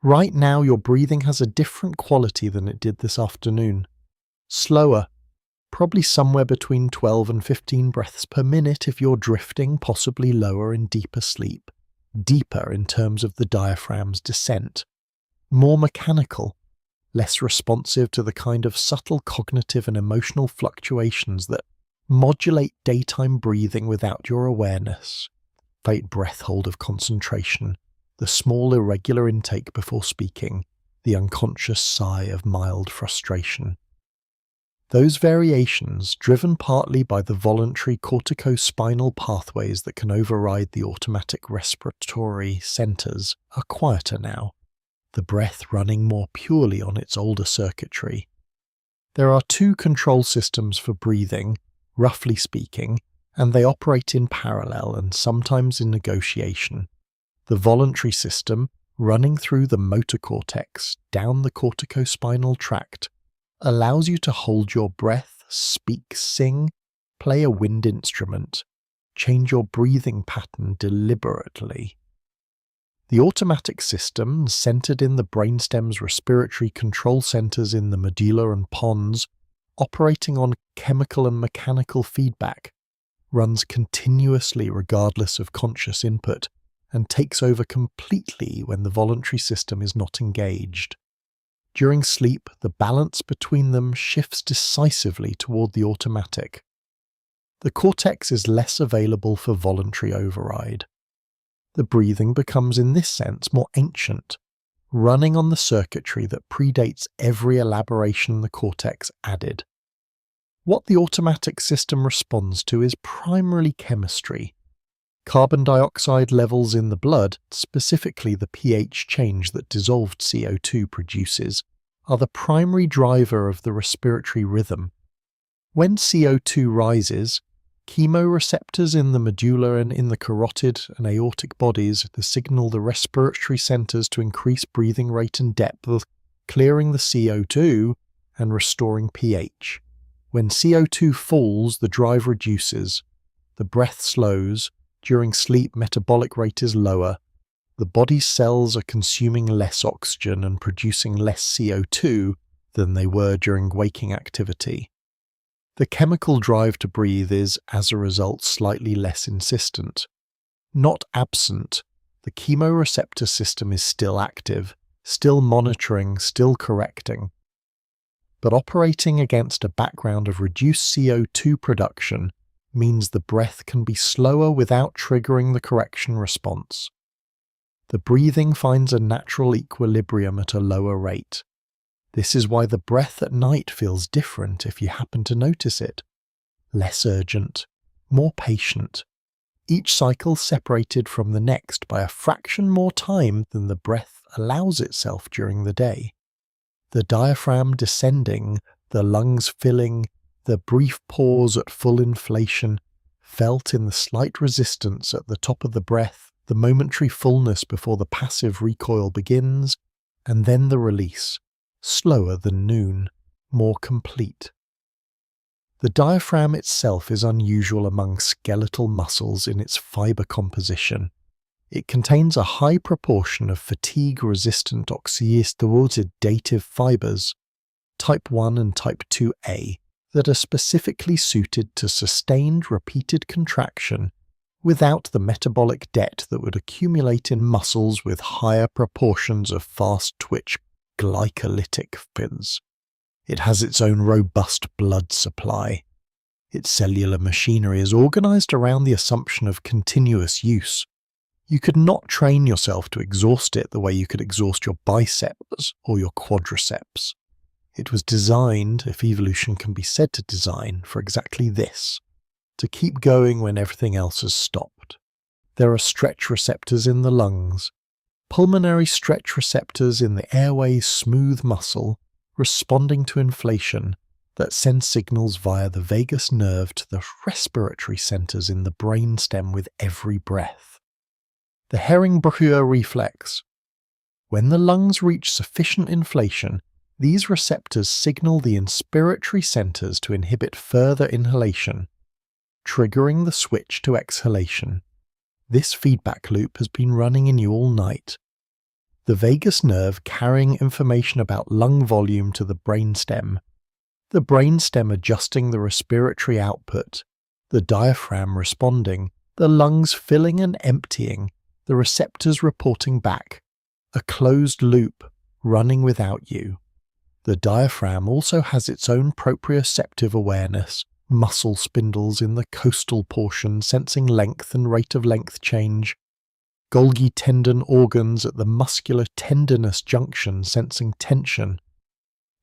Right now your breathing has a different quality than it did this afternoon. Slower, probably somewhere between 12 and 15 breaths per minute if you're drifting, possibly lower in deeper sleep, deeper in terms of the diaphragm's descent, more mechanical, less responsive to the kind of subtle cognitive and emotional fluctuations that modulate daytime breathing without your awareness. Faint breath hold of concentration, the small irregular intake before speaking, the unconscious sigh of mild frustration. Those variations, driven partly by the voluntary corticospinal pathways that can override the automatic respiratory centers, are quieter now, the breath running more purely on its older circuitry. There are two control systems for breathing, roughly speaking, and they operate in parallel and sometimes in negotiation. The voluntary system, running through the motor cortex down the corticospinal tract, allows you to hold your breath, speak, sing, play a wind instrument, change your breathing pattern deliberately. The automatic system, centered in the brainstem's respiratory control centers in the medulla and pons, operating on chemical and mechanical feedback, runs continuously regardless of conscious input, and takes over completely when the voluntary system is not engaged. During sleep, the balance between them shifts decisively toward the automatic. The cortex is less available for voluntary override. The breathing becomes in this sense more ancient, running on the circuitry that predates every elaboration the cortex added. What the automatic system responds to is primarily chemistry. Carbon dioxide levels in the blood, specifically the pH change that dissolved CO2 produces, are the primary driver of the respiratory rhythm. When CO2 rises, chemoreceptors in the medulla and in the carotid and aortic bodies signal the respiratory centers to increase breathing rate and depth, clearing the CO2 and restoring pH. When CO2 falls, the drive reduces, the breath slows. During sleep, metabolic rate is lower. The body's cells are consuming less oxygen and producing less CO2 than they were during waking activity. The chemical drive to breathe is, as a result, slightly less insistent. Not absent, the chemoreceptor system is still active, still monitoring, still correcting. But operating against a background of reduced CO2 production means the breath can be slower without triggering the correction response. The breathing finds a natural equilibrium at a lower rate. This is why the breath at night feels different if you happen to notice it. Less urgent, more patient, each cycle separated from the next by a fraction more time than the breath allows itself during the day. The diaphragm descending, the lungs filling, the brief pause at full inflation, felt in the slight resistance at the top of the breath, the momentary fullness before the passive recoil begins, and then the release, slower than noon, more complete. The diaphragm itself is unusual among skeletal muscles in its fiber composition. It contains a high proportion of fatigue-resistant oxysterol-sedative fibers, type 1 and type 2A, that are specifically suited to sustained repeated contraction without the metabolic debt that would accumulate in muscles with higher proportions of fast-twitch glycolytic lipids. It has its own robust blood supply. Its cellular machinery is organized around the assumption of continuous use. You could not train yourself to exhaust it the way you could exhaust your biceps or your quadriceps. It was designed, if evolution can be said to design, for exactly this: to keep going when everything else has stopped. There are stretch receptors in the lungs, pulmonary stretch receptors in the airway's smooth muscle, responding to inflation, that send signals via the vagus nerve to the respiratory centers in the brainstem with every breath. The Herring-Breuer reflex. When the lungs reach sufficient inflation, these receptors signal the inspiratory centers to inhibit further inhalation, triggering the switch to exhalation. This feedback loop has been running in you all night. The vagus nerve carrying information about lung volume to the brainstem, the brainstem adjusting the respiratory output, the diaphragm responding, the lungs filling and emptying, the receptors reporting back, a closed loop running without you. The diaphragm also has its own proprioceptive awareness, muscle spindles in the costal portion sensing length and rate of length change, Golgi tendon organs at the muscular tendinous junction sensing tension.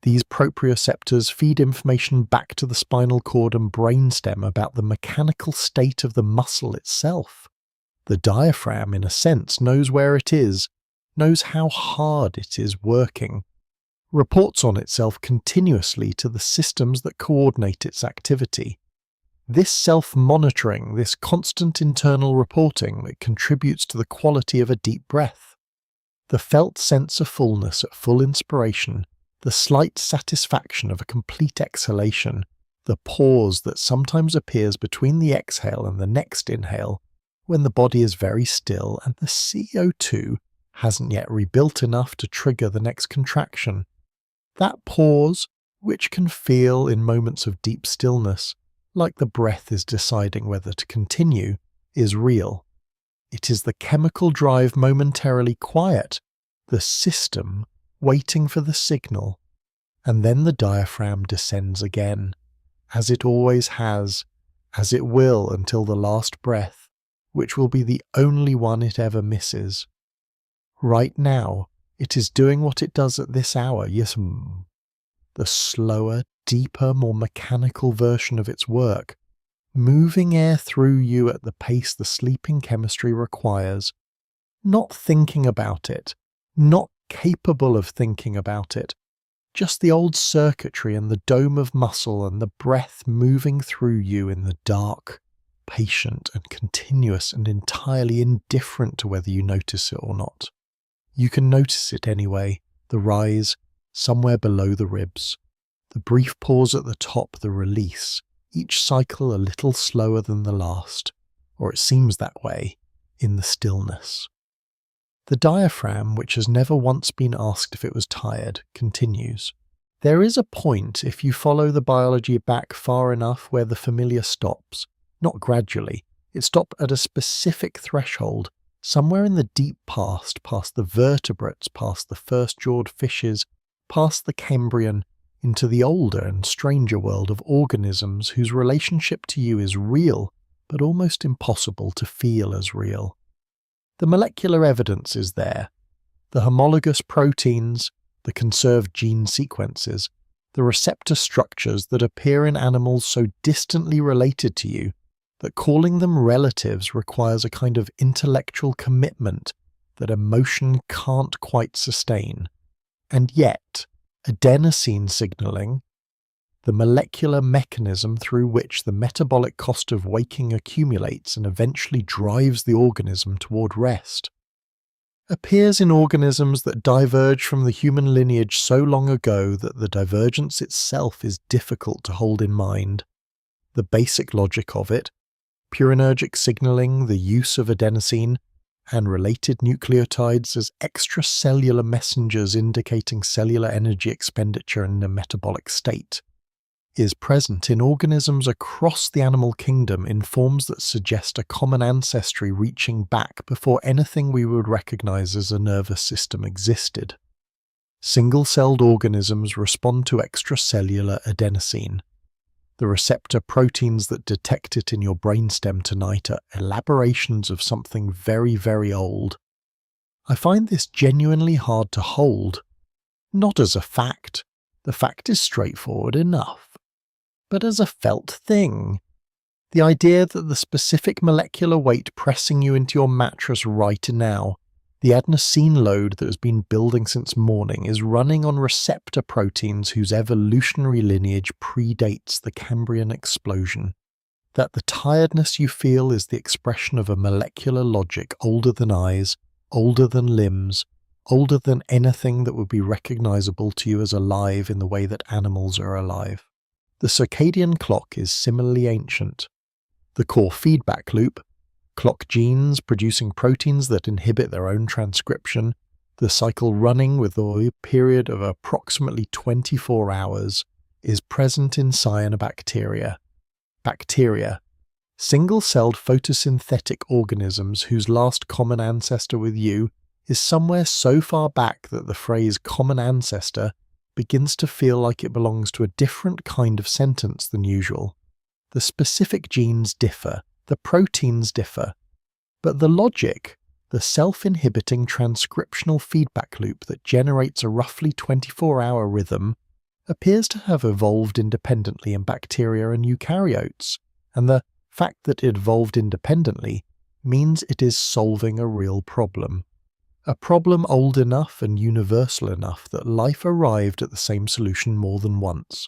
These proprioceptors feed information back to the spinal cord and brainstem about the mechanical state of the muscle itself. The diaphragm, in a sense, knows where it is, knows how hard it is working, reports on itself continuously to the systems that coordinate its activity. This self-monitoring, this constant internal reporting that contributes to the quality of a deep breath. The felt sense of fullness at full inspiration, the slight satisfaction of a complete exhalation, the pause that sometimes appears between the exhale and the next inhale, when the body is very still and the CO2 hasn't yet rebuilt enough to trigger the next contraction. That pause, which can feel in moments of deep stillness, like the breath is deciding whether to continue, is real. It is the chemical drive momentarily quiet, the system waiting for the signal, and then the diaphragm descends again, as it always has, as it will until the last breath, which will be the only one it ever misses. Right now, it is doing what it does at this hour, yes, the slower, deeper, more mechanical version of its work, moving air through you at the pace the sleeping chemistry requires, not thinking about it, not capable of thinking about it, just the old circuitry and the dome of muscle and the breath moving through you in the dark, patient and continuous and entirely indifferent to whether you notice it or not. You can notice it anyway, the rise, somewhere below the ribs, the brief pause at the top, the release, each cycle a little slower than the last, or it seems that way, in the stillness. The diaphragm, which has never once been asked if it was tired, continues. There is a point, if you follow the biology back far enough, where the familiar stops, not gradually, it stops at a specific threshold, somewhere in the deep past the vertebrates, past the first-jawed fishes, past the Cambrian, into the older and stranger world of organisms whose relationship to you is real, but almost impossible to feel as real. The molecular evidence is there. The homologous proteins, the conserved gene sequences, the receptor structures that appear in animals so distantly related to you that calling them relatives requires a kind of intellectual commitment that emotion can't quite sustain. And yet, adenosine signaling, the molecular mechanism through which the metabolic cost of waking accumulates and eventually drives the organism toward rest, appears in organisms that diverge from the human lineage so long ago that the divergence itself is difficult to hold in mind. The basic logic of it, purinergic signaling, the use of adenosine, and related nucleotides as extracellular messengers indicating cellular energy expenditure in a metabolic state, is present in organisms across the animal kingdom in forms that suggest a common ancestry reaching back before anything we would recognize as a nervous system existed. Single-celled organisms respond to extracellular adenosine. The receptor proteins that detect it in your brainstem tonight are elaborations of something very, very old. I find this genuinely hard to hold. Not as a fact. The fact is straightforward enough. But as a felt thing. The idea that the specific molecular weight pressing you into your mattress right now, the adenosine load that has been building since morning, is running on receptor proteins whose evolutionary lineage predates the Cambrian explosion. That the tiredness you feel is the expression of a molecular logic older than eyes, older than limbs, older than anything that would be recognizable to you as alive in the way that animals are alive. The circadian clock is similarly ancient. The core feedback loop, clock genes producing proteins that inhibit their own transcription, the cycle running with a period of approximately 24 hours, is present in cyanobacteria. Bacteria, single-celled photosynthetic organisms whose last common ancestor with you is somewhere so far back that the phrase common ancestor begins to feel like it belongs to a different kind of sentence than usual. The specific genes differ. The proteins differ, but the logic, the self-inhibiting transcriptional feedback loop that generates a roughly 24-hour rhythm, appears to have evolved independently in bacteria and eukaryotes, and the fact that it evolved independently means it is solving a real problem. A problem old enough and universal enough that life arrived at the same solution more than once.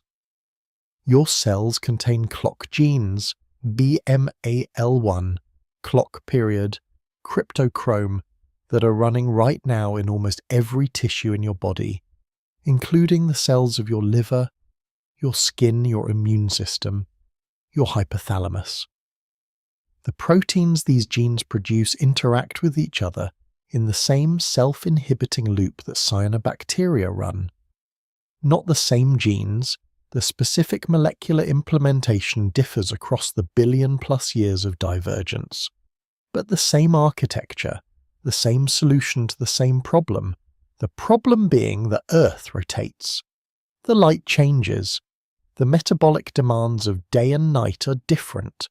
Your cells contain clock genes, BMAL1, clock period, cryptochrome, that are running right now in almost every tissue in your body, including the cells of your liver, your skin, your immune system, your hypothalamus. The proteins these genes produce interact with each other in the same self-inhibiting loop that cyanobacteria run. Not the same genes. The specific molecular implementation differs across the billion-plus years of divergence. But the same architecture, the same solution to the same problem, the problem being that Earth rotates. The light changes. The metabolic demands of day and night are different.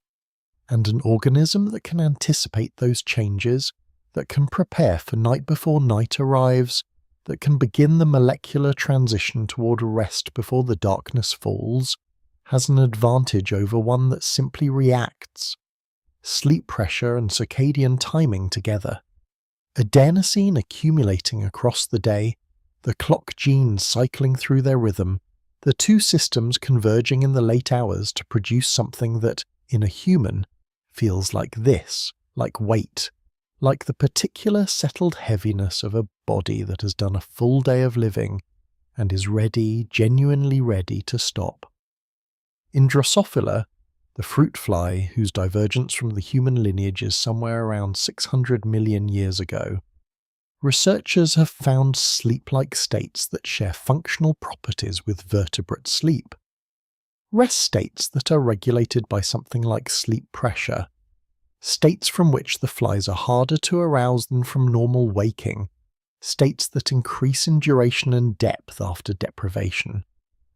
And an organism that can anticipate those changes, that can prepare for night before night arrives, that can begin the molecular transition toward rest before the darkness falls, has an advantage over one that simply reacts. Sleep pressure and circadian timing together. Adenosine accumulating across the day, the clock genes cycling through their rhythm, the two systems converging in the late hours to produce something that, in a human, feels like this, like weight, like the particular settled heaviness of a body that has done a full day of living and is ready, genuinely ready to stop. In Drosophila, the fruit fly, whose divergence from the human lineage is somewhere around 600 million years ago, researchers have found sleep-like states that share functional properties with vertebrate sleep. Rest states that are regulated by something like sleep pressure, states from which the flies are harder to arouse than from normal waking, states that increase in duration and depth after deprivation.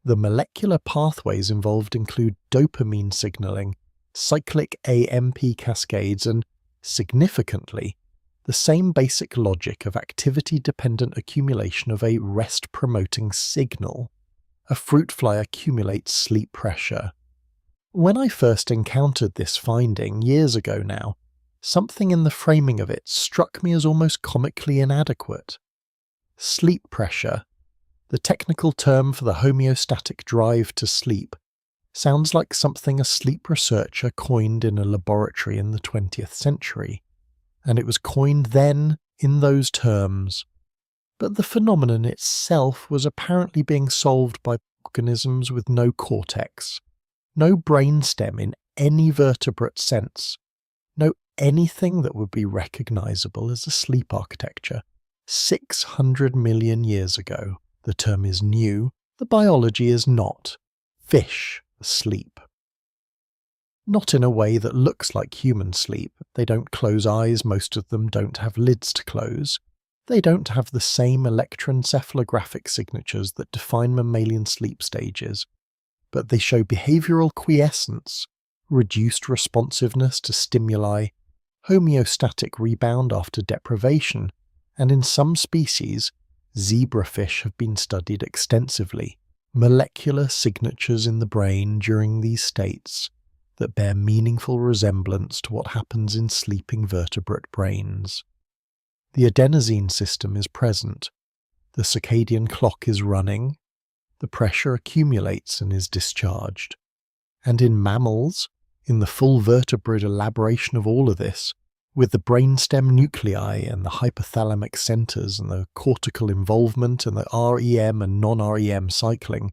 The molecular pathways involved include dopamine signaling, cyclic AMP cascades, and, significantly, the same basic logic of activity-dependent accumulation of a rest-promoting signal. A fruit fly accumulates sleep pressure. When I first encountered this finding years ago now, something in the framing of it struck me as almost comically inadequate. Sleep pressure, the technical term for the homeostatic drive to sleep, sounds like something a sleep researcher coined in a laboratory in the 20th century, and it was coined then in those terms. But the phenomenon itself was apparently being solved by organisms with no cortex, no brainstem in any vertebrate sense, no anything that would be recognizable as a sleep architecture. 600 million years ago, the term is new, the biology is not. Fish sleep. Not in a way that looks like human sleep. They don't close eyes, most of them don't have lids to close. They don't have the same electroencephalographic signatures that define mammalian sleep stages, but they show behavioral quiescence, reduced responsiveness to stimuli, homeostatic rebound after deprivation, and in some species, zebrafish have been studied extensively, molecular signatures in the brain during these states that bear meaningful resemblance to what happens in sleeping vertebrate brains. The adenosine system is present, the circadian clock is running, the pressure accumulates and is discharged. And in mammals, in the full vertebrate elaboration of all of this, with the brainstem nuclei and the hypothalamic centers and the cortical involvement and the REM and non-REM cycling,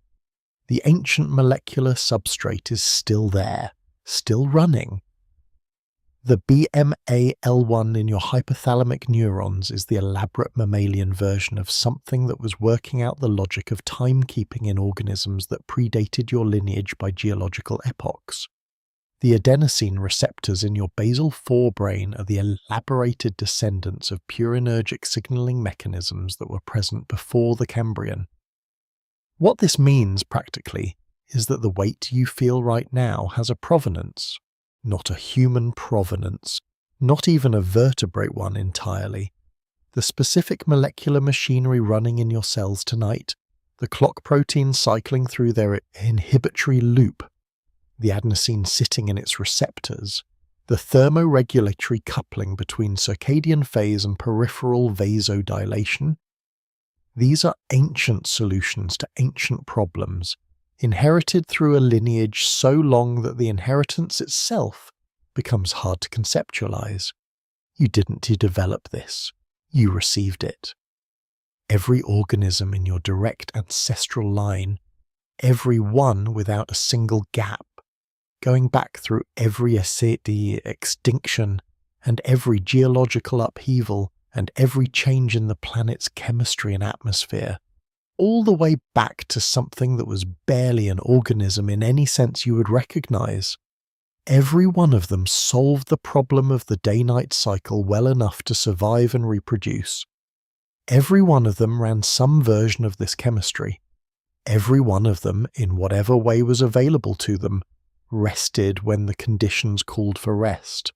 the ancient molecular substrate is still there, still running. The BMAL1 in your hypothalamic neurons is the elaborate mammalian version of something that was working out the logic of timekeeping in organisms that predated your lineage by geological epochs. The adenosine receptors in your basal forebrain are the elaborated descendants of purinergic signaling mechanisms that were present before the Cambrian. What this means, practically, is that the weight you feel right now has a provenance, not a human provenance, not even a vertebrate one entirely. The specific molecular machinery running in your cells tonight, the clock proteins cycling through their inhibitory loop, the adenosine sitting in its receptors, the thermoregulatory coupling between circadian phase and peripheral vasodilation. These are ancient solutions to ancient problems, inherited through a lineage so long that the inheritance itself becomes hard to conceptualize. You didn't develop this, you received it. Every organism in your direct ancestral line, every one without a single gap, going back through every acidity extinction and every geological upheaval and every change in the planet's chemistry and atmosphere, all the way back to something that was barely an organism in any sense you would recognize. Every one of them solved the problem of the day-night cycle well enough to survive and reproduce. Every one of them ran some version of this chemistry. Every one of them, in whatever way was available to them, rested when the conditions called for rest.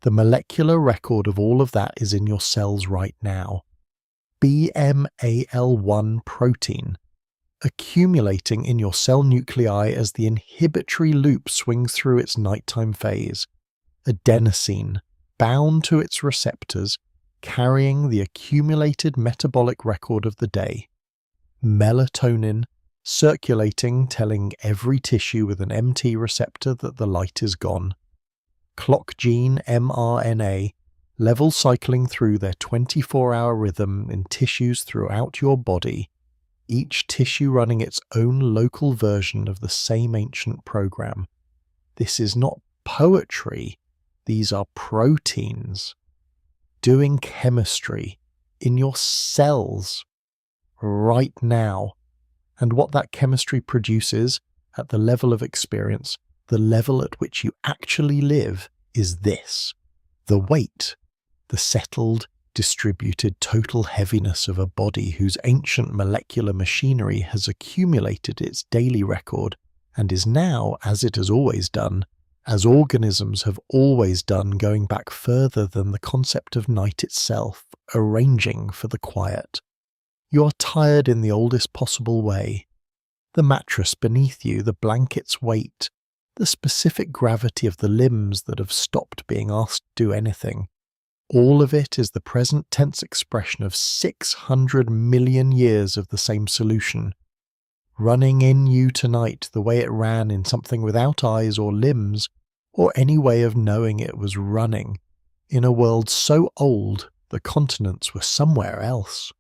The molecular record of all of that is in your cells right now. BMAL1 protein, accumulating in your cell nuclei as the inhibitory loop swings through its nighttime phase. Adenosine, bound to its receptors, carrying the accumulated metabolic record of the day. Melatonin, circulating, telling every tissue with an MT receptor that the light is gone. Clock gene mRNA, level cycling through their 24-hour rhythm in tissues throughout your body, each tissue running its own local version of the same ancient program. This is not poetry, these are proteins, doing chemistry in your cells right now. And what that chemistry produces at the level of experience, the level at which you actually live, is this: the weight, the settled, distributed total heaviness of a body whose ancient molecular machinery has accumulated its daily record and is now, as it has always done, as organisms have always done going back further than the concept of night itself, arranging for the quiet. You are tired in the oldest possible way. The mattress beneath you, the blanket's weight, the specific gravity of the limbs that have stopped being asked to do anything. All of it is the present tense expression of 600 million years of the same solution, running in you tonight the way it ran in something without eyes or limbs, or any way of knowing it was running, in a world so old the continents were somewhere else.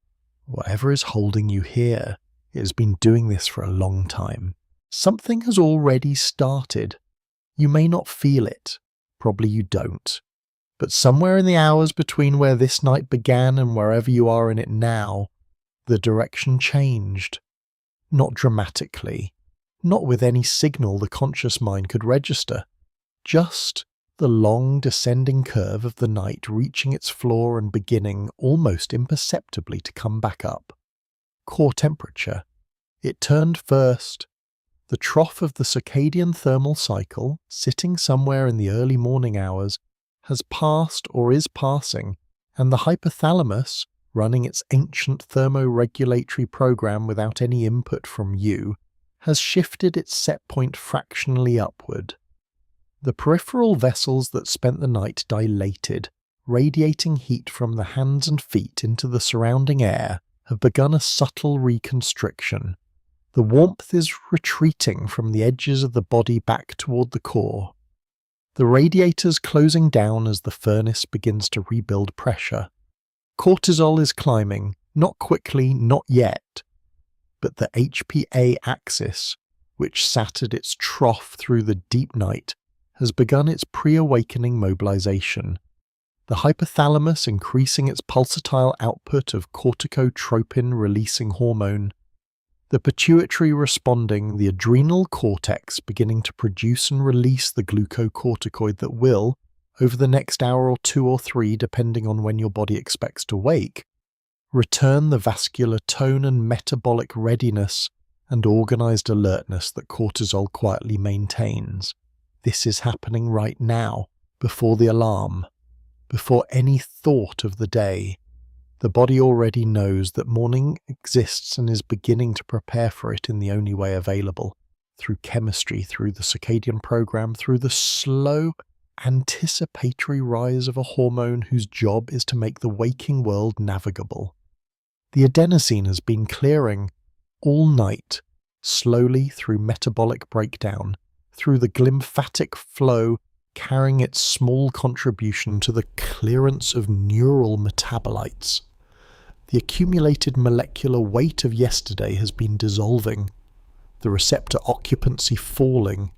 Whatever is holding you here, it has been doing this for a long time. Something has already started. You may not feel it. Probably you don't. But somewhere in the hours between where this night began and wherever you are in it now, the direction changed. Not dramatically, not with any signal the conscious mind could register, just the long descending curve of the night reaching its floor and beginning almost imperceptibly to come back up. Core temperature. It turned first. The trough of the circadian thermal cycle, sitting somewhere in the early morning hours, has passed or is passing, and the hypothalamus, running its ancient thermoregulatory program without any input from you, has shifted its set point fractionally upward. The peripheral vessels that spent the night dilated, radiating heat from the hands and feet into the surrounding air, have begun a subtle reconstriction. The warmth is retreating from the edges of the body back toward the core. The radiators closing down as the furnace begins to rebuild pressure. Cortisol is climbing, not quickly, not yet, but the HPA axis, which sat at its trough through the deep night, has begun its pre-awakening mobilization. The hypothalamus increasing its pulsatile output of corticotropin-releasing hormone, the pituitary responding, the adrenal cortex beginning to produce and release the glucocorticoid that will, over the next hour or 2 or 3, depending on when your body expects to wake, return the vascular tone and metabolic readiness and organized alertness that cortisol quietly maintains. This is happening right now, before the alarm, before any thought of the day. The body already knows that morning exists and is beginning to prepare for it in the only way available, through chemistry, through the circadian program, through the slow, anticipatory rise of a hormone whose job is to make the waking world navigable. The adenosine has been clearing all night, slowly through metabolic breakdown, through the glymphatic flow, carrying its small contribution to the clearance of neural metabolites. The accumulated molecular weight of yesterday has been dissolving, the receptor occupancy falling,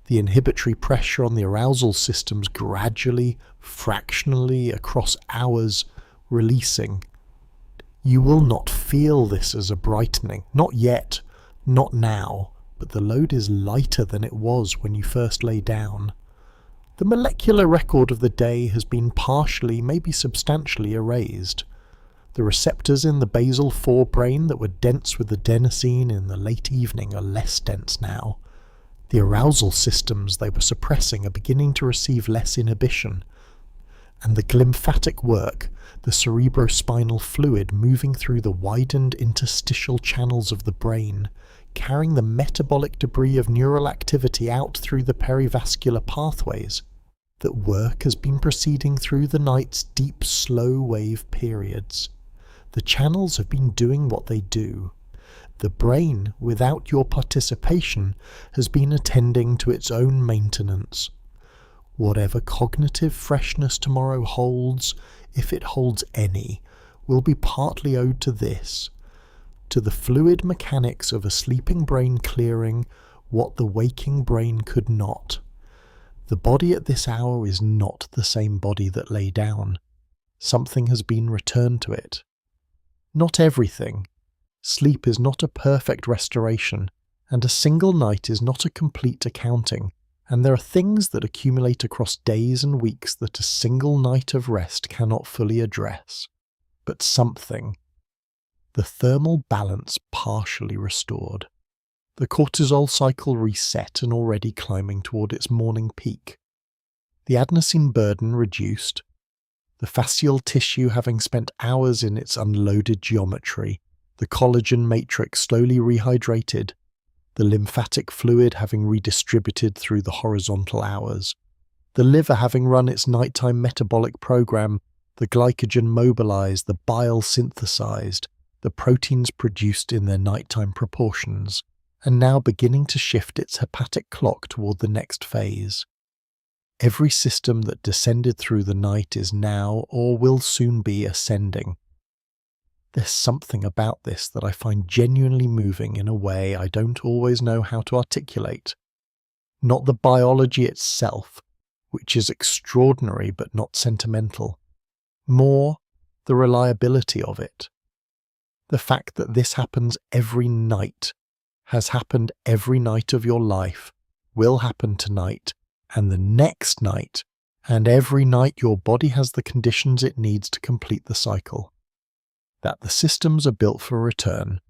the inhibitory pressure on the arousal systems gradually, fractionally, across hours, releasing. You will not feel this as a brightening, not yet, not now, but the load is lighter than it was when you first lay down. The molecular record of the day has been partially, maybe substantially erased. The receptors in the basal forebrain that were dense with adenosine in the late evening are less dense now. The arousal systems they were suppressing are beginning to receive less inhibition. And the glymphatic work, the cerebrospinal fluid moving through the widened interstitial channels of the brain, carrying the metabolic debris of neural activity out through the perivascular pathways. That work has been proceeding through the night's deep, slow wave periods. The channels have been doing what they do. The brain, without your participation, has been attending to its own maintenance. Whatever cognitive freshness tomorrow holds, if it holds any, will be partly owed to this, to the fluid mechanics of a sleeping brain clearing what the waking brain could not. The body at this hour is not the same body that lay down. Something has been returned to it. Not everything. Sleep is not a perfect restoration, and a single night is not a complete accounting, and there are things that accumulate across days and weeks that a single night of rest cannot fully address. But something. The thermal balance partially restored. The cortisol cycle reset and already climbing toward its morning peak. The adenosine burden reduced. The fascial tissue having spent hours in its unloaded geometry, the collagen matrix slowly rehydrated, the lymphatic fluid having redistributed through the horizontal hours, the liver having run its nighttime metabolic program, the glycogen mobilized, the bile synthesized, the proteins produced in their nighttime proportions, and now beginning to shift its hepatic clock toward the next phase. Every system that descended through the night is now, or will soon be, ascending. There's something about this that I find genuinely moving in a way I don't always know how to articulate. Not the biology itself, which is extraordinary but not sentimental. More, the reliability of it. The fact that this happens every night, has happened every night of your life, will happen tonight, and the next night, and every night your body has the conditions it needs to complete the cycle. That the systems are built for return.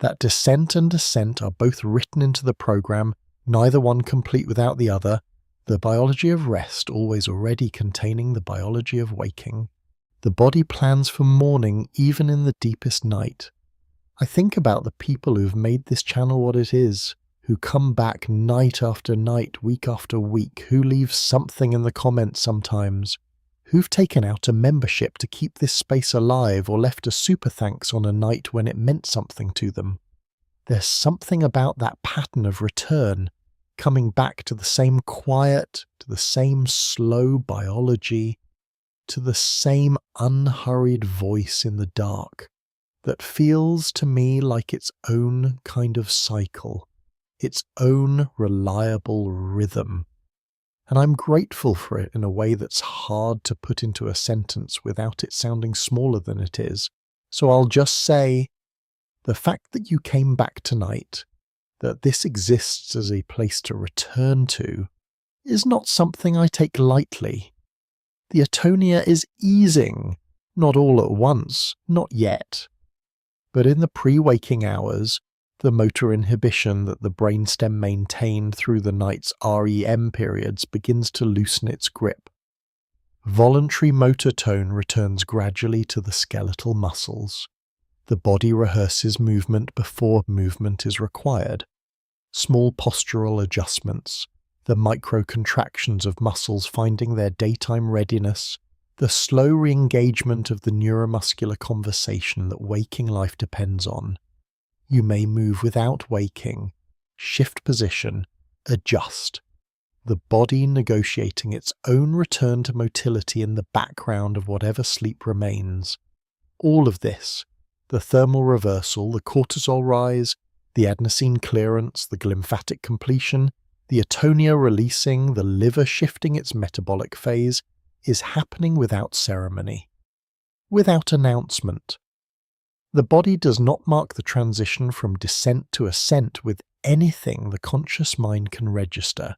That descent and ascent are both written into the program, neither one complete without the other, the biology of rest always already containing the biology of waking. The body plans for morning even in the deepest night. I think about the people who've made this channel what it is, who come back night after night, week after week, who leave something in the comments sometimes, who've taken out a membership to keep this space alive or left a super thanks on a night when it meant something to them. There's something about that pattern of return, coming back to the same quiet, to the same slow biology, to the same unhurried voice in the dark, that feels to me like its own kind of cycle, its own reliable rhythm. And I'm grateful for it in a way that's hard to put into a sentence without it sounding smaller than it is. So I'll just say, the fact that you came back tonight, that this exists as a place to return to, is not something I take lightly. The Atonia is easing, not all at once, not yet. But in the pre-waking hours, the motor inhibition that the brainstem maintained through the night's REM periods begins to loosen its grip. Voluntary motor tone returns gradually to the skeletal muscles. The body rehearses movement before movement is required. Small postural adjustments, the micro-contractions of muscles finding their daytime readiness, the slow re-engagement of the neuromuscular conversation that waking life depends on. You may move without waking, shift position, adjust. The body negotiating its own return to motility in the background of whatever sleep remains. All of this, the thermal reversal, the cortisol rise, the adenosine clearance, the glymphatic completion, the Atonia releasing, the liver shifting its metabolic phase, is happening without ceremony, without announcement. The body does not mark the transition from descent to ascent with anything the conscious mind can register.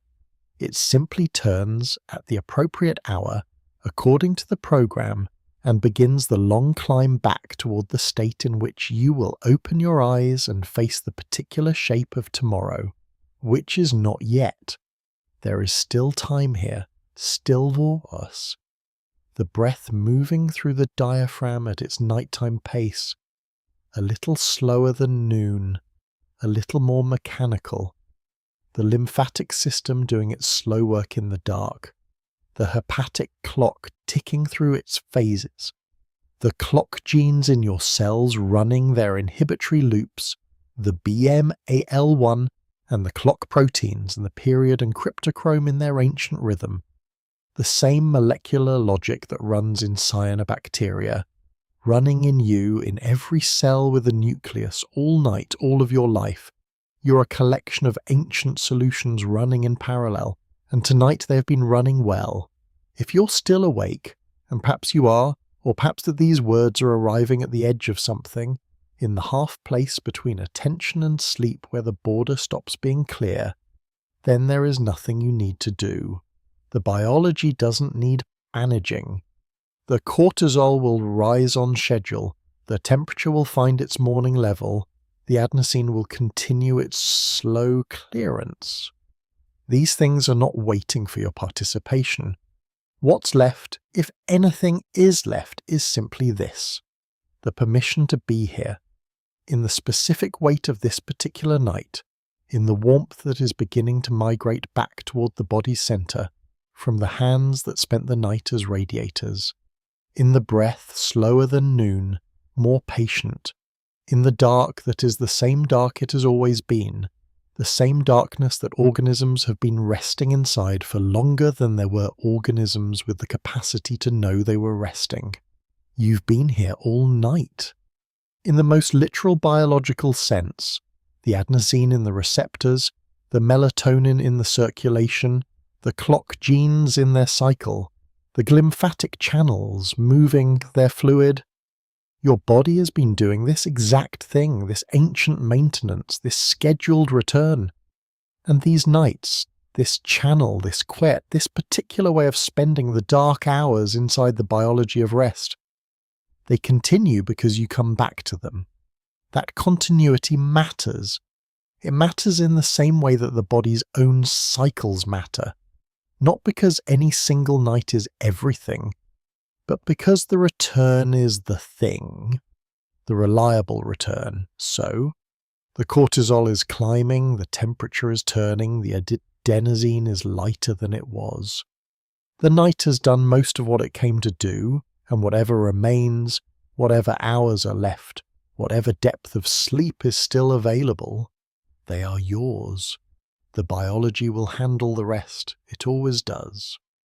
It simply turns at the appropriate hour, according to the program, and begins the long climb back toward the state in which you will open your eyes and face the particular shape of tomorrow, which is not yet. There is still time here, still for us. The breath moving through the diaphragm at its nighttime pace, a little slower than noon, a little more mechanical. The lymphatic system doing its slow work in the dark. The hepatic clock ticking through its phases. The clock genes in your cells running their inhibitory loops, the BMAL1 and the clock proteins and the period and cryptochrome in their ancient rhythm. The same molecular logic that runs in cyanobacteria, running in you in every cell with a nucleus all night, all of your life. You're a collection of ancient solutions running in parallel, and tonight they have been running well. If you're still awake, and perhaps you are, or perhaps that these words are arriving at the edge of something, in the half place between attention and sleep where the border stops being clear, then there is nothing you need to do. The biology doesn't need managing. The cortisol will rise on schedule, the temperature will find its morning level, the adenosine will continue its slow clearance. These things are not waiting for your participation. What's left, if anything is left, is simply this: the permission to be here, in the specific weight of this particular night, in the warmth that is beginning to migrate back toward the body's center, from the hands that spent the night as radiators, in the breath slower than noon, more patient, in the dark that is the same dark it has always been, the same darkness that organisms have been resting inside for longer than there were organisms with the capacity to know they were resting. You've been here all night. In the most literal biological sense, the adenosine in the receptors, the melatonin in the circulation, the clock genes in their cycle, the glymphatic channels moving their fluid. Your body has been doing this exact thing, this ancient maintenance, this scheduled return. And these nights, this channel, this quiet, this particular way of spending the dark hours inside the biology of rest, they continue because you come back to them. That continuity matters. It matters in the same way that the body's own cycles matter. Not because any single night is everything, but because the return is the thing, the reliable return. So, the cortisol is climbing, the temperature is turning, the adenosine is lighter than it was. The night has done most of what it came to do, and whatever remains, whatever hours are left, whatever depth of sleep is still available, they are yours. The biology will handle the rest. It always does.